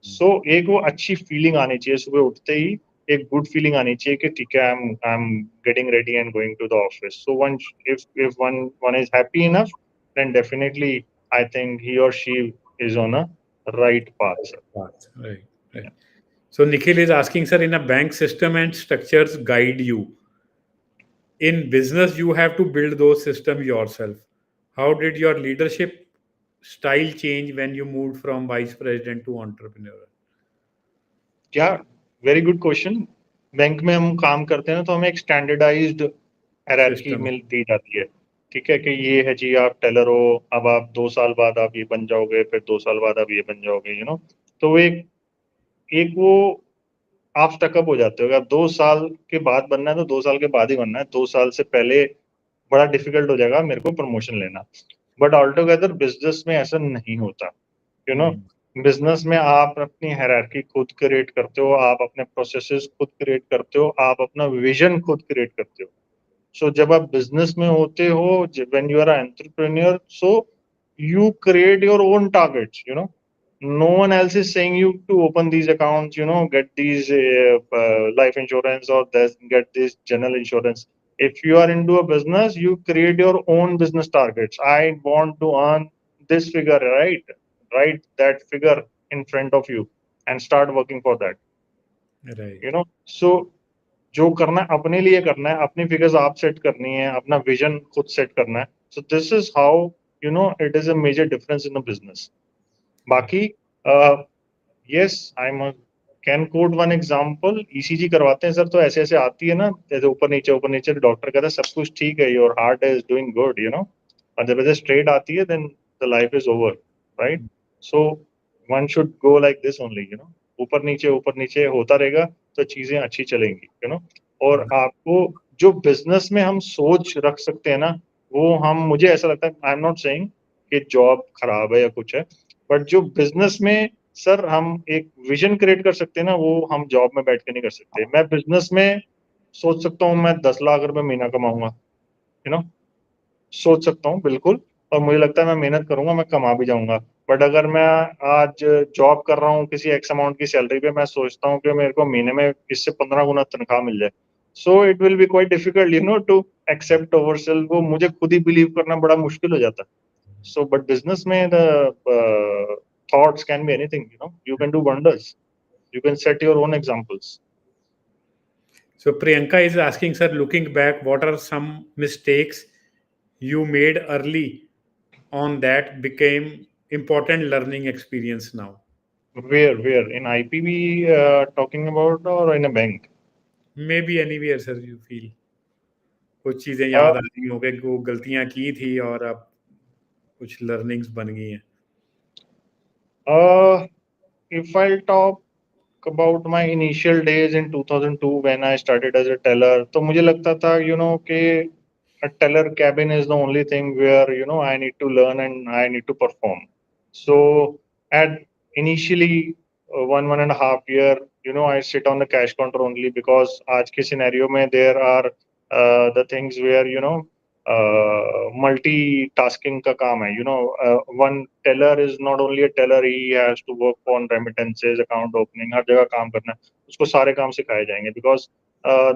so एक वो अच्छी फीलिंग आनी चाहिए सुबह उठते ही, एक गुड फीलिंग आनी चाहिए कि ठीक है, I'm getting ready and going to the office. So if one is happy enough, then definitely I think he or she is on a right path, sir. Right. Right. So Nikhil is asking, sir, in a bank system and structures guide you. In business, you have to build those systems yourself. How did your leadership style change when you moved from vice president to entrepreneur? क्या, very good question. Bank में हम काम करते हैं ना, तो हमें एक स्टैंडर्डाइज्ड हायरार्की System. मिलती जाती है. ठीक है कि ये है जी, आप टेलर हो, अब आप 2 साल बाद आप ये बन जाओगे, फिर 2 साल बाद आप ये बन जाओगे, तो वो एक एक वो आप स्टकअप हो जाते हो. अगर 2 साल के बाद बनना है तो 2 साल के बाद ही बनना है. 2 साल से पहले बड़ा डिफिकल्ट हो जाएगा मेरे को प्रमोशन लेना. बट ऑल टुगेदर बिजनेस में ऐसा नहीं होता. बिजनेस में आप अपनी हायरार्की खुद क्रिएट करते हो, आप अपने प्रोसेसेस खुद क्रिएट करते हो, आप अपना विजन खुद क्रिएट करते हो. सो जब आप बिजनेस में होते हो, when you are an entrepreneur, so you create your own targets, no one else is saying you to open these accounts, get these life insurance or this, get this general insurance. If you are into a business, you create your own business targets. I want to earn this figure, right? Write that figure in front of you and start working for that. Right. So जो करना है अपने लिए करना है, अपनी figures आप set करनी है, अपना विजन खुद सेट करना है. So this is how it is a major difference in a business. बाकी yes, I am can quote one example. ECG करवाते हैं सर, तो ऐसे ऐसे आती है ना, जैसे ऊपर नीचे डॉक्टर कहता है सब कुछ ठीक है, your heart is doing good, और जब ऐसे स्ट्रेट आती है, then the life is over, right? So one should go like this only, ऊपर नीचे होता रहेगा तो चीजें अच्छी चलेंगी, और आपको जो बिजनेस में हम सोच रख सकते हैं ना, वो हम, मुझे ऐसा लगता है, आई एम नॉट सेइंग कि जॉब खराब है या कुछ है, बट जो बिजनेस में सर हम एक विजन क्रिएट कर सकते हैं ना, वो हम जॉब में बैठ के नहीं कर सकते. मैं बिजनेस में सोच सकता हूँ मैं 10 लाख रुपए महीना कमाऊंगा, सोच सकता हूँ बिल्कुल, और मुझे लगता है मैं मेहनत करूंगा, मैं कमा भी जाऊंगा. बट अगर मैं आज जॉब कर रहा हूँ किसी एक्स अमाउंट की सैलरी पे, मैं सोचता हूँ कि मेरे को महीने में इससे 15 गुना तनख्वाह मिल जाए, so it will be quite difficult to accept over self. वो मुझे खुद ही बिलीव करना बड़ा मुश्किल हो जाता है. सो बट बिजनेस में the thoughts can be anything, you can do wonders, you can set your own examples. So Priyanka is asking, sir, looking back, what are some mistakes you made early on that became important learning experience now? Where in IPB talking about, or in a bank? Maybe anywhere, sir, you feel कुछ चीजें uh, याद आ रही हो कि वो गलतियां की थी और अब कुछ लर्निंग्स बन गई हैं. if I'll talk about my initial days in 2002 when I started as a teller, तो मुझे लगता था कि a teller cabin is the only thing where I need to learn and I need to perform. So at initially 1.5 year, I sit on the cash counter only, because आज के scenario में there are the things where multitasking का काम है. One teller is not only a teller, he has to work on remittances, account opening, हर जगह काम करना है, उसको सारे काम सिखाए जाएंगे, because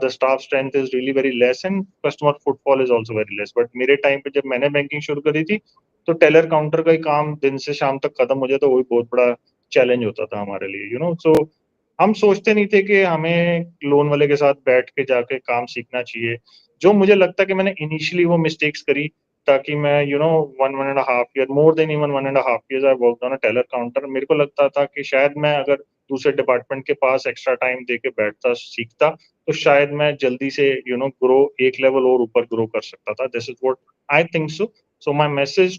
the staff strength is really very less and customer footfall is also very less. But मेरे टाइम पे जब मैंने बैंकिंग शुरू करी थी, तो टेलर काउंटर का ही काम दिन से शाम तक खत्म हो जाए, तो वही बहुत बड़ा चैलेंज होता था हमारे लिए. सो हम सोचते नहीं थे कि हमें लोन वाले के साथ बैठ के जाके काम सीखना चाहिए. जो मुझे लगता है कि मैंने इनिशियली वो मिस्टेक्स करी, ताकि मैं 1.5 year, more than even 1.5 years I worked on a tailor counter. मेरे को लगता था कि शायद मैं अगर दूसरे डिपार्टमेंट के पास एक्स्ट्रा टाइम दे के बैठता, सीखता, तो शायद मैं जल्दी से ग्रो, एक लेवल और ऊपर ग्रो कर सकता था. This is what I think so. So my message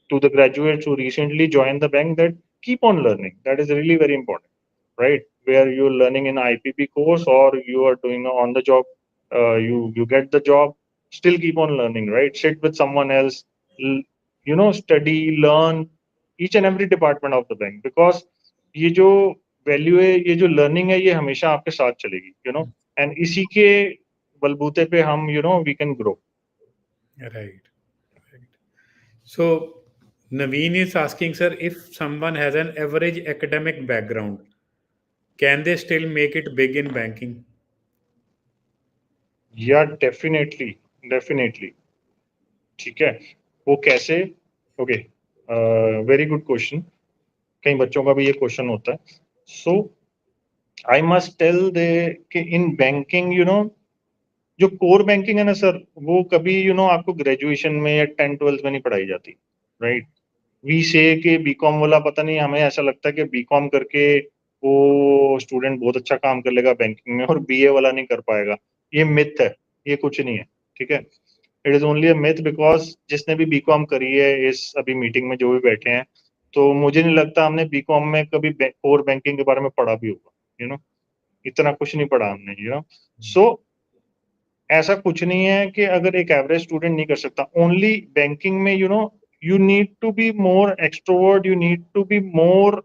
to the graduates who recently joined the bank, that keep on learning. That is really very important, right? Where you're learning in IPP course or you are doing on the job, you get the job, still keep on learning, right? Sit with someone else, study, learn each and every department of the bank, because ये जो value है, ये जो learning है, ये हमेशा आपके साथ चलेगी, एंड इसी के बलबूते पे हम we can grow. Right. Right. So Naveen is asking, sir, if someone has an average academic background, can they still make it big in banking? या डेफिनेटली, डेफिनेटली. ठीक है, वो कैसे? Okay, very good question. कई बच्चों का भी ये क्वेश्चन होता है. सो आई मस्ट टेल दे कि इन बैंकिंग, जो कोर बैंकिंग है ना सर, वो कभी आपको ग्रेजुएशन में या 10th 12th में नहीं पढ़ाई जाती, राइट? वी से कि बीकॉम वाला, पता नहीं, हमें ऐसा लगता है कि बीकॉम करके वो स्टूडेंट बहुत अच्छा काम कर लेगा बैंकिंग में और बीए वाला नहीं कर पाएगा. ये मिथ है, ये कुछ नहीं है. ठीक है, it is only a myth, because जिसने भी बीकॉम करी है, इस अभी मीटिंग में जो भी बैठे हैं, तो मुझे नहीं लगता हमने बीकॉम में कभी कोर बैंकिंग के बारे में पढ़ा भी होगा. इतना कुछ नहीं पढ़ा हमने. सो ऐसा कुछ नहीं है कि अगर एक एवरेज स्टूडेंट नहीं कर सकता. ओनली बैंकिंग में you need to be more extrovert, you need to be more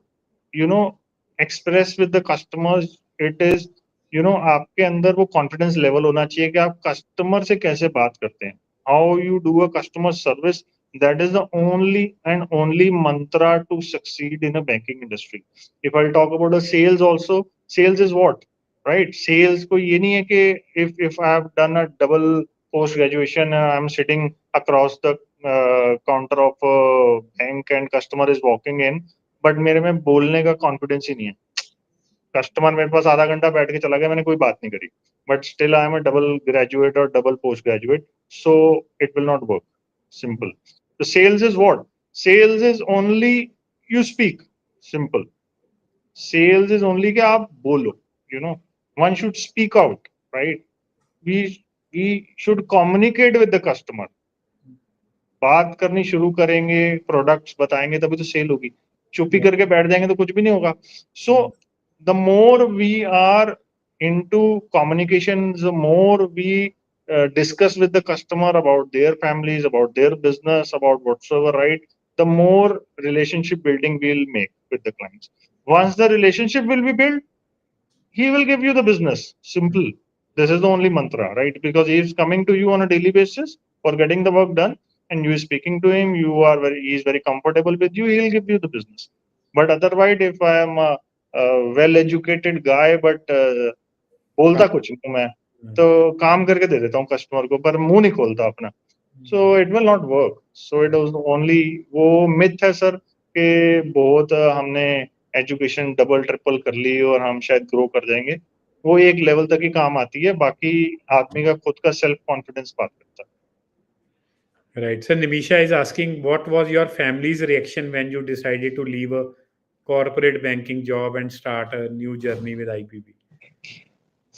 express with the customers. It is आपके अंदर वो कॉन्फिडेंस लेवल होना चाहिए कि आप कस्टमर से कैसे बात करते हैं, how you do a customer service. That is the only mantra to succeed in a banking industry. If I'll talk about the sales also, sales is what, right? Sales को ये नहीं है कि if I have done a double post graduation and I'm sitting across the counter of a bank and customer is walking in, but मेरे में बोलने का confidence ही नहीं है. कस्टमर मेरे पास आधा घंटा बैठ के चला गया, मैंने कोई बात नहीं करी, but still I am a double graduate और double post graduate, so it will not work. Simple. तो sales is what? Sales is only you speak. Simple. Sales is only कि आप बोलो. You know one should speak out, right? We we should communicate with the customer. बात करनी शुरू करेंगे, products बताएंगे, तभी तो सेल होगी. चुप्पी करके बैठ जाएंगे तो कुछ भी नहीं होगा. So the more we are into communication, the more we discuss with the customer about their families, about their business, about whatsoever, right? The more relationship building we'll make with the clients. Once the relationship will be built, he will give you the business. Simple. This is the only mantra, right? Because he is coming to you on a daily basis for getting the work done, and you are speaking to him. He is very comfortable with you. He will give you the business. But otherwise, if I am a well-educated guy, but बोलता कुछ नहीं मैं, तो काम करके दे देता हूँ customer को, पर मुंह नहीं खोलता अपना. सो it will not work. So it was only वो मिथ है सर कि बहुत हमने एजुकेशन डबल ट्रिपल कर ली और हम शायद ग्रो कर जाएंगे. वो एक लेवल तक ही काम आती है, बाकी आदमी का खुद का सेल्फ कॉन्फिडेंस बात करता है. Right. So Nimisha is asking, what was your family's reaction when you decided to leave a corporate banking job and start a new journey with IPB?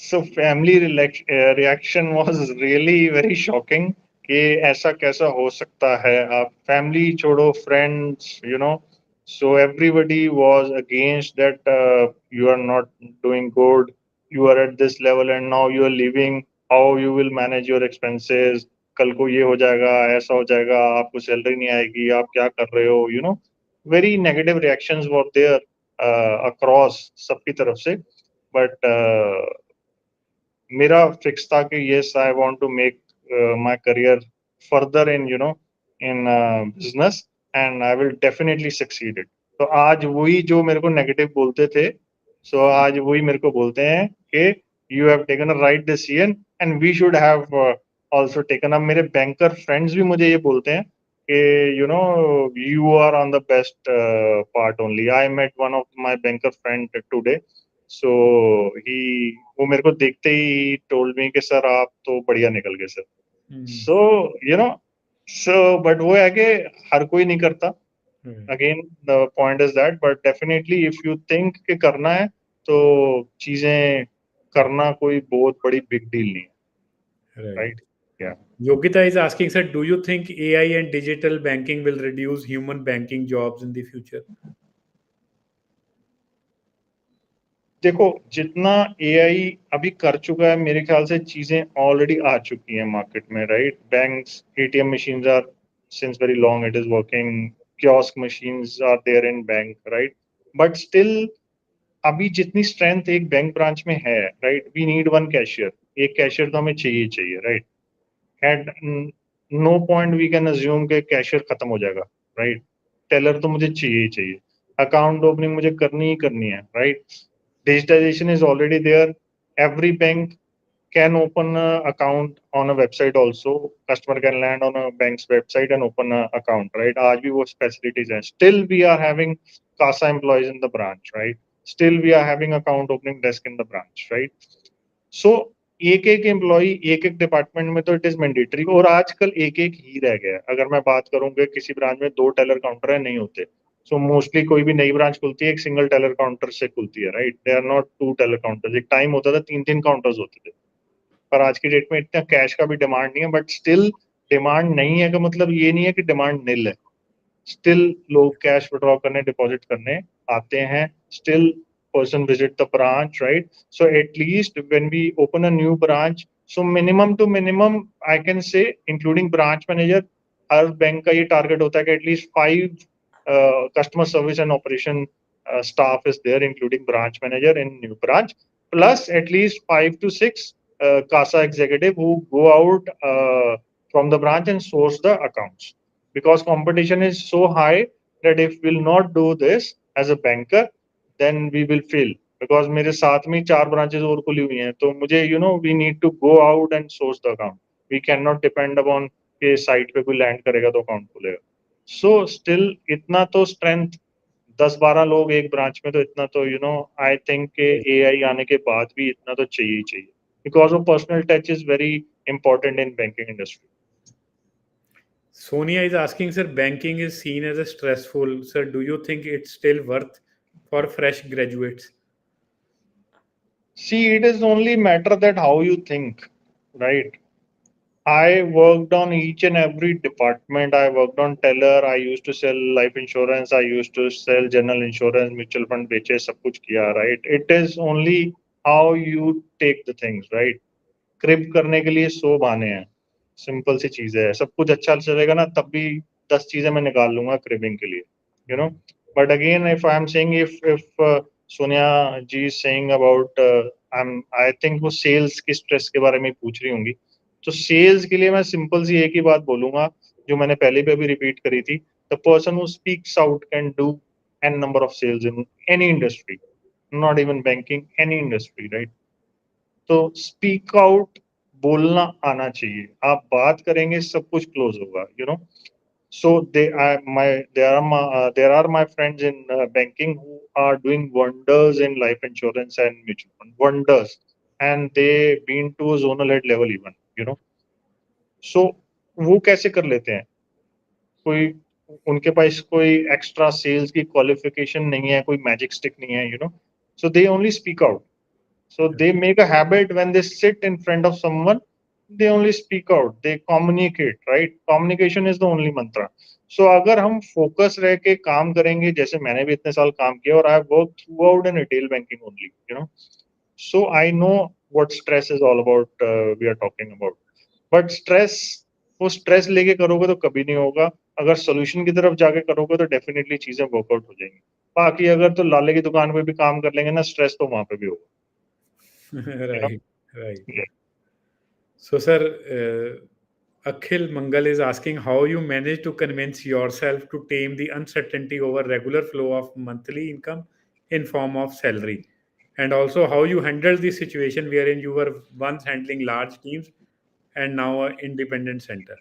So family reaction was really very shocking कि ऐसा कैसा हो सकता है. आप family छोड़ो, friends, so everybody was against that. You are not doing good, you are at this level and now you are leaving. How you will manage your expenses? कल को ये हो जाएगा, ऐसा हो जाएगा, आपको सैलरी नहीं आएगी, आप क्या कर रहे हो. Very negative reactions were there across सबकी तरफ से. But मेरा फिक्स था कि yes, I want to make my career further in business, and I will definitely succeed it. तो आज वही जो मेरे को नेगेटिव बोलते थे, सो आज वही मेरे को बोलते हैं कि you have taken a right decision and we should have also taken up. मेरे बैंकर फ्रेंड्स भी मुझे ये बोलते हैं कि you are on the best part only. I met one of my banker friend today. सो ही वो मेरे को देखते ही टोल्ड मी कि सर आप तो बढ़िया निकल गए sir. So you know so but वो है कि हर कोई नहीं करता. Again the point is that, but definitely if you think कि करना है तो चीजें करना कोई बहुत बड़ी बिग डील नहीं है. Right. राइट. या Yogita is asking, sir, do you think AI and digital banking will reduce human banking jobs in the future? देखो, जितना एआई अभी कर चुका है, मेरे ख्याल से चीजें ऑलरेडी आ चुकी हैं मार्केट में, right? Banks ATM machines are since very long it is working. Kiosk machines are there in bank, right? But still अभी जितनी स्ट्रेंथ एक बैंक ब्रांच में है, right, we need one cashier. एक कैशियर तो हमें चाहिए चाहिए, right? At no point we can assume के कैशियर खत्म हो जाएगा, राइट? टेलर तो मुझे चाहिए ही चाहिए. अकाउंट ओपनिंग मुझे करनी ही करनी है, right? Digitization is already there. Every bank can open an account on a website also. Customer can land on a bank's website and open an account, right? आज भी वो facilities हैं. Still we are having CASA employees in the branch, right? Still we are having account opening desk in the branch, right? So एक एक employ एक एक department में तो इट इज मैंडेटरी. और आजकल एक एक ही रह गया है. अगर मैं बात करूंगा किसी ब्रांच में 2 टेलर काउंटर है, नहीं होते. सो मोस्टली कोई भी नई ब्रांच खुलती है एक सिंगल टेलर काउंटर से खुलती है, right? They are not 2 teller counters. एक टाइम होता था 3 काउंटर्स होते थे, पर आज की डेट में इतना कैश का भी डिमांड नहीं है. बट स्टिल डिमांड नहीं है का मतलब ये नहीं है कि डिमांड नील है. स्टिल लोग कैश विड्रॉ करने, डिपॉजिट करने आते हैं. Still person visit the branch, right? So at least when we open a new branch, so minimum to minimum I can say including branch manager, her bank का ये target होता है कि at least 5 customer service and operation staff is there including branch manager in new branch. plus at least 5 to 6 CASA executive who go out from the branch and source the accounts. Because competition is so high that if we'll not do this as a banker, then we will fail. Because मेरे साथ में 4 branches और खुली हुई हैं, तो मुझे we need to go out and source the account. We cannot depend upon कि साइट पे कोई लैंड करेगा तो अकाउंट खुलेगा. So still इतना तो strength 10-12 लोग एक ब्रांच में, तो इतना तो आई थिंक के एआई आने के बाद भी इतना तो चाहिए ही चाहिए, बिकॉज वो personal touch is very important in banking industry. Sonia is asking, sir, banking is seen as a stressful. Sir, do you think it's still worth for fresh graduates? See, it is only matter that how you think, right? I worked on each and every department. I worked on teller. I used to sell life insurance. I used to sell general insurance, mutual fund बेचे, सब कुछ किया, right? It is only how you take the things, right? क्रिप करने के लिए 100 बहाने हैं. Simple सी चीज है. सब कुछ अच्छा चलेगा ना, तब भी 10 चीजें मैं निकाल लूंगा क्रिपिंग के लिए, you know. But again if I am saying, if Sonia ji saying about, I think वो सेल्स की स्ट्रेस के बारे में पूछ रही होंगी. तो सेल्स के लिए मैं सिंपल सी एक ही बात बोलूंगा, जो मैंने पहले भी अभी रिपीट करी थी. The person who speaks out can do an number of sales in any industry, not even banking, any industry, right. तो स्पीक आउट, बोलना आना चाहिए. आप बात करेंगे, सब कुछ क्लोज होगा, So there are my friends in banking who are doing wonders in life insurance and mutual fund, wonders, and they been to a zonal head level even, So वो कैसे कर लेते हैं? कोई उनके पास कोई एक्स्ट्रा सेल्स की क्वालिफिकेशन नहीं है, कोई मैजिक स्टिक नहीं है, So they only speak out. So they make a habit when they sit in front of someone, they only speak out, they communicate, right? Communication is the only mantra. So अगर हम focus रह के काम करेंगे, जैसे मैंने भी इतने साल काम किया, और I work through out in retail banking only, so I know what stress is all about, we are talking about. But stress, वो स्ट्रेस लेके करोगे तो कभी नहीं होगा. अगर सोल्यूशन की तरफ जाके करोगे तो डेफिनेटली चीजें वर्कआउट हो जाएंगी. बाकी अगर तो लाले की दुकान पे भी काम कर लेंगे ना, स्ट्रेस तो वहां पे भी होगा, you know. Right, right. So, sir, Akhil Mangal is asking how you manage to convince yourself to tame the uncertainty over regular flow of monthly income in form of salary, and also how you handle the situation wherein you were once handling large teams and now an independent center.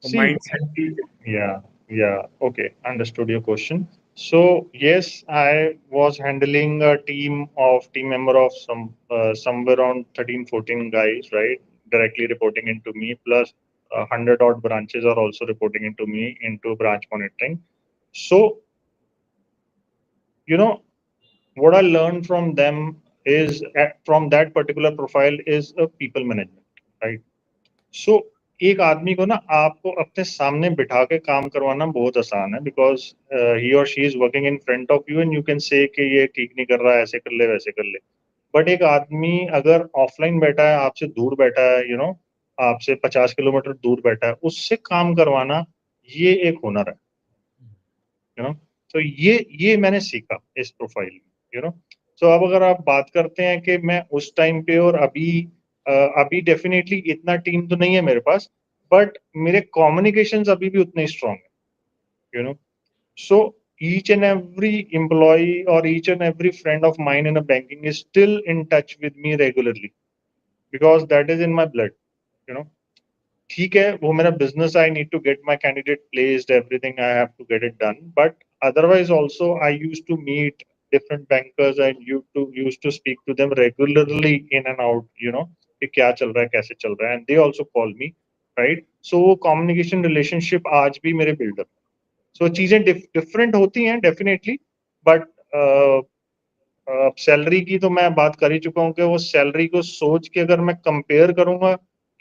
A See, mindset. yeah, yeah, okay, understood your question. So yes, I was handling a team member of somewhere around 13-14 guys, right, directly reporting into me, plus 100 odd branches are also reporting into me into branch monitoring. So what I learned from them is, from that particular profile, is a people management, right? So एक आदमी को ना आपको अपने सामने बिठा के काम करवाना बहुत आसान है, बिकॉज ही और she is working in front of you and you can say कि ये ठीक नहीं कर रहा है, ऐसे कर ले वैसे कर ले. बट एक आदमी अगर ऑफलाइन बैठा है, आपसे दूर बैठा है, आपसे 50 किलोमीटर दूर बैठा है, उससे काम करवाना, ये एक हुनर है, तो ये मैंने सीखा इस प्रोफाइल में, सो अब अगर आप बात करते हैं कि मैं उस टाइम पे और अभी डेफिनेटली इतना टीम तो नहीं है मेरे पास, बट मेरे कम्युनिकेशंस अभी भी उतने स्ट्रांग है, सो each and every employee or each and every friend of mine in a banking is still in touch with me regularly, because that is in my blood, you know ठीक है, वो मेरा business, I need to get my candidate placed, everything I have to get it done, but otherwise also I used to meet different bankers and used to speak to them regularly in and out, कि क्या चल रहा है, कैसे चल रहा है, and they also call me, right. So वो कम्युनिकेशन रिलेशनशिप आज भी मेरे बिल्डअप. सो चीजें डिफरेंट होती हैं डेफिनेटली, बट अब सैलरी की तो मैं बात कर ही चुका हूँ, कि वो सैलरी को सोच के अगर मैं कंपेयर करूंगा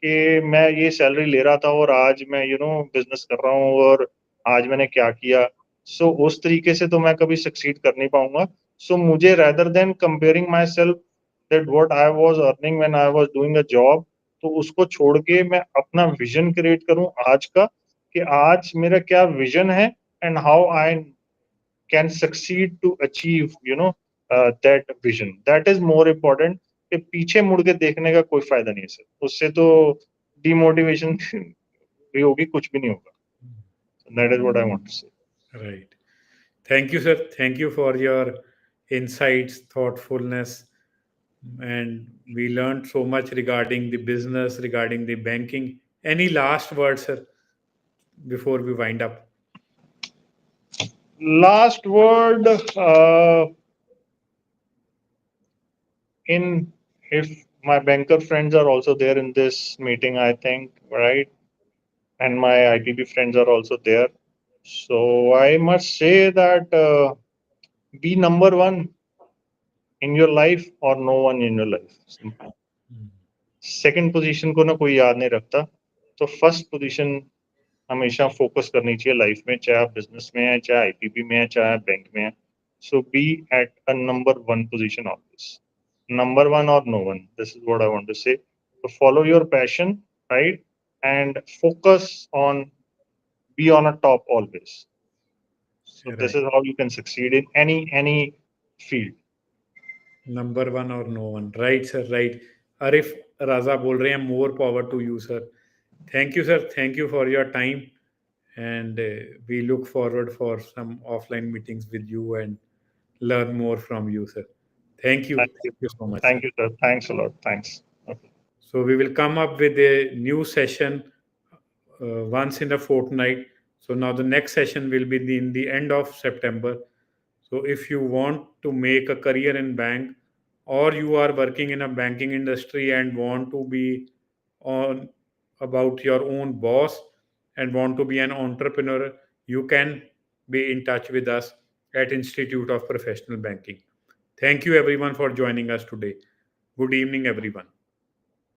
कि मैं ये सैलरी ले रहा था और आज मैं बिजनेस कर रहा हूँ और आज मैंने क्या किया, सो उस तरीके से तो मैं कभी सक्सीड कर नहीं पाऊंगा. सो मुझे rather than comparing my self that what I was earning when I was doing a job, तो उसको छोड़ के मैं अपना विजन क्रिएट करूं आज का, कि आज मेरा क्या विजन है and how I can succeed to achieve that vision. That is more important. कि पीछे मुड़ के देखने का कोई फायदा नहीं है सर, उससे तो डिमोटिवेशन भी होगी, कुछ भी नहीं होगा. That is what I want to say. Right. Thank you, sir. Thank you for your insights, thoughtfulness, and we learned so much regarding the business, regarding the banking. Any last words, sir, before we wind up? Last word, in if my banker friends are also there in this meeting, I think, right? And my IPP friends are also there. So I must say that be number one in your life or no one in your life. Simple. Second position को ना कोई याद नहीं रखता, तो first position हमेशा focus करनी चाहिए लाइफ में, चाहे आप बिजनेस में है, चाहे आईपीपी में है, चाहे आप बैंक में है. So be at a number one position always, number one और no one. This is what I want to say. So follow your passion, right? And focus on be on a top always. So this Right. is how you can succeed in any field. Number one or no one. Right, sir. Right. Arif Raza बोल रहे हैं, more power to you, sir. Thank you, sir. Thank you for your time. And we look forward for some offline meetings with you and learn more from you, sir. Thank you. Thank you. Thank you so much, sir. Thank you, sir. Thanks a lot. Thanks. Okay. So we will come up with a new session once in a fortnight. So now the next session will be in the end of September. So if you want to make a career in bank, or you are working in a banking industry and want to be on about your own boss and want to be an entrepreneur, you can be in touch with us at Institute of Professional Banking. Thank you everyone for joining us today. Good evening, everyone.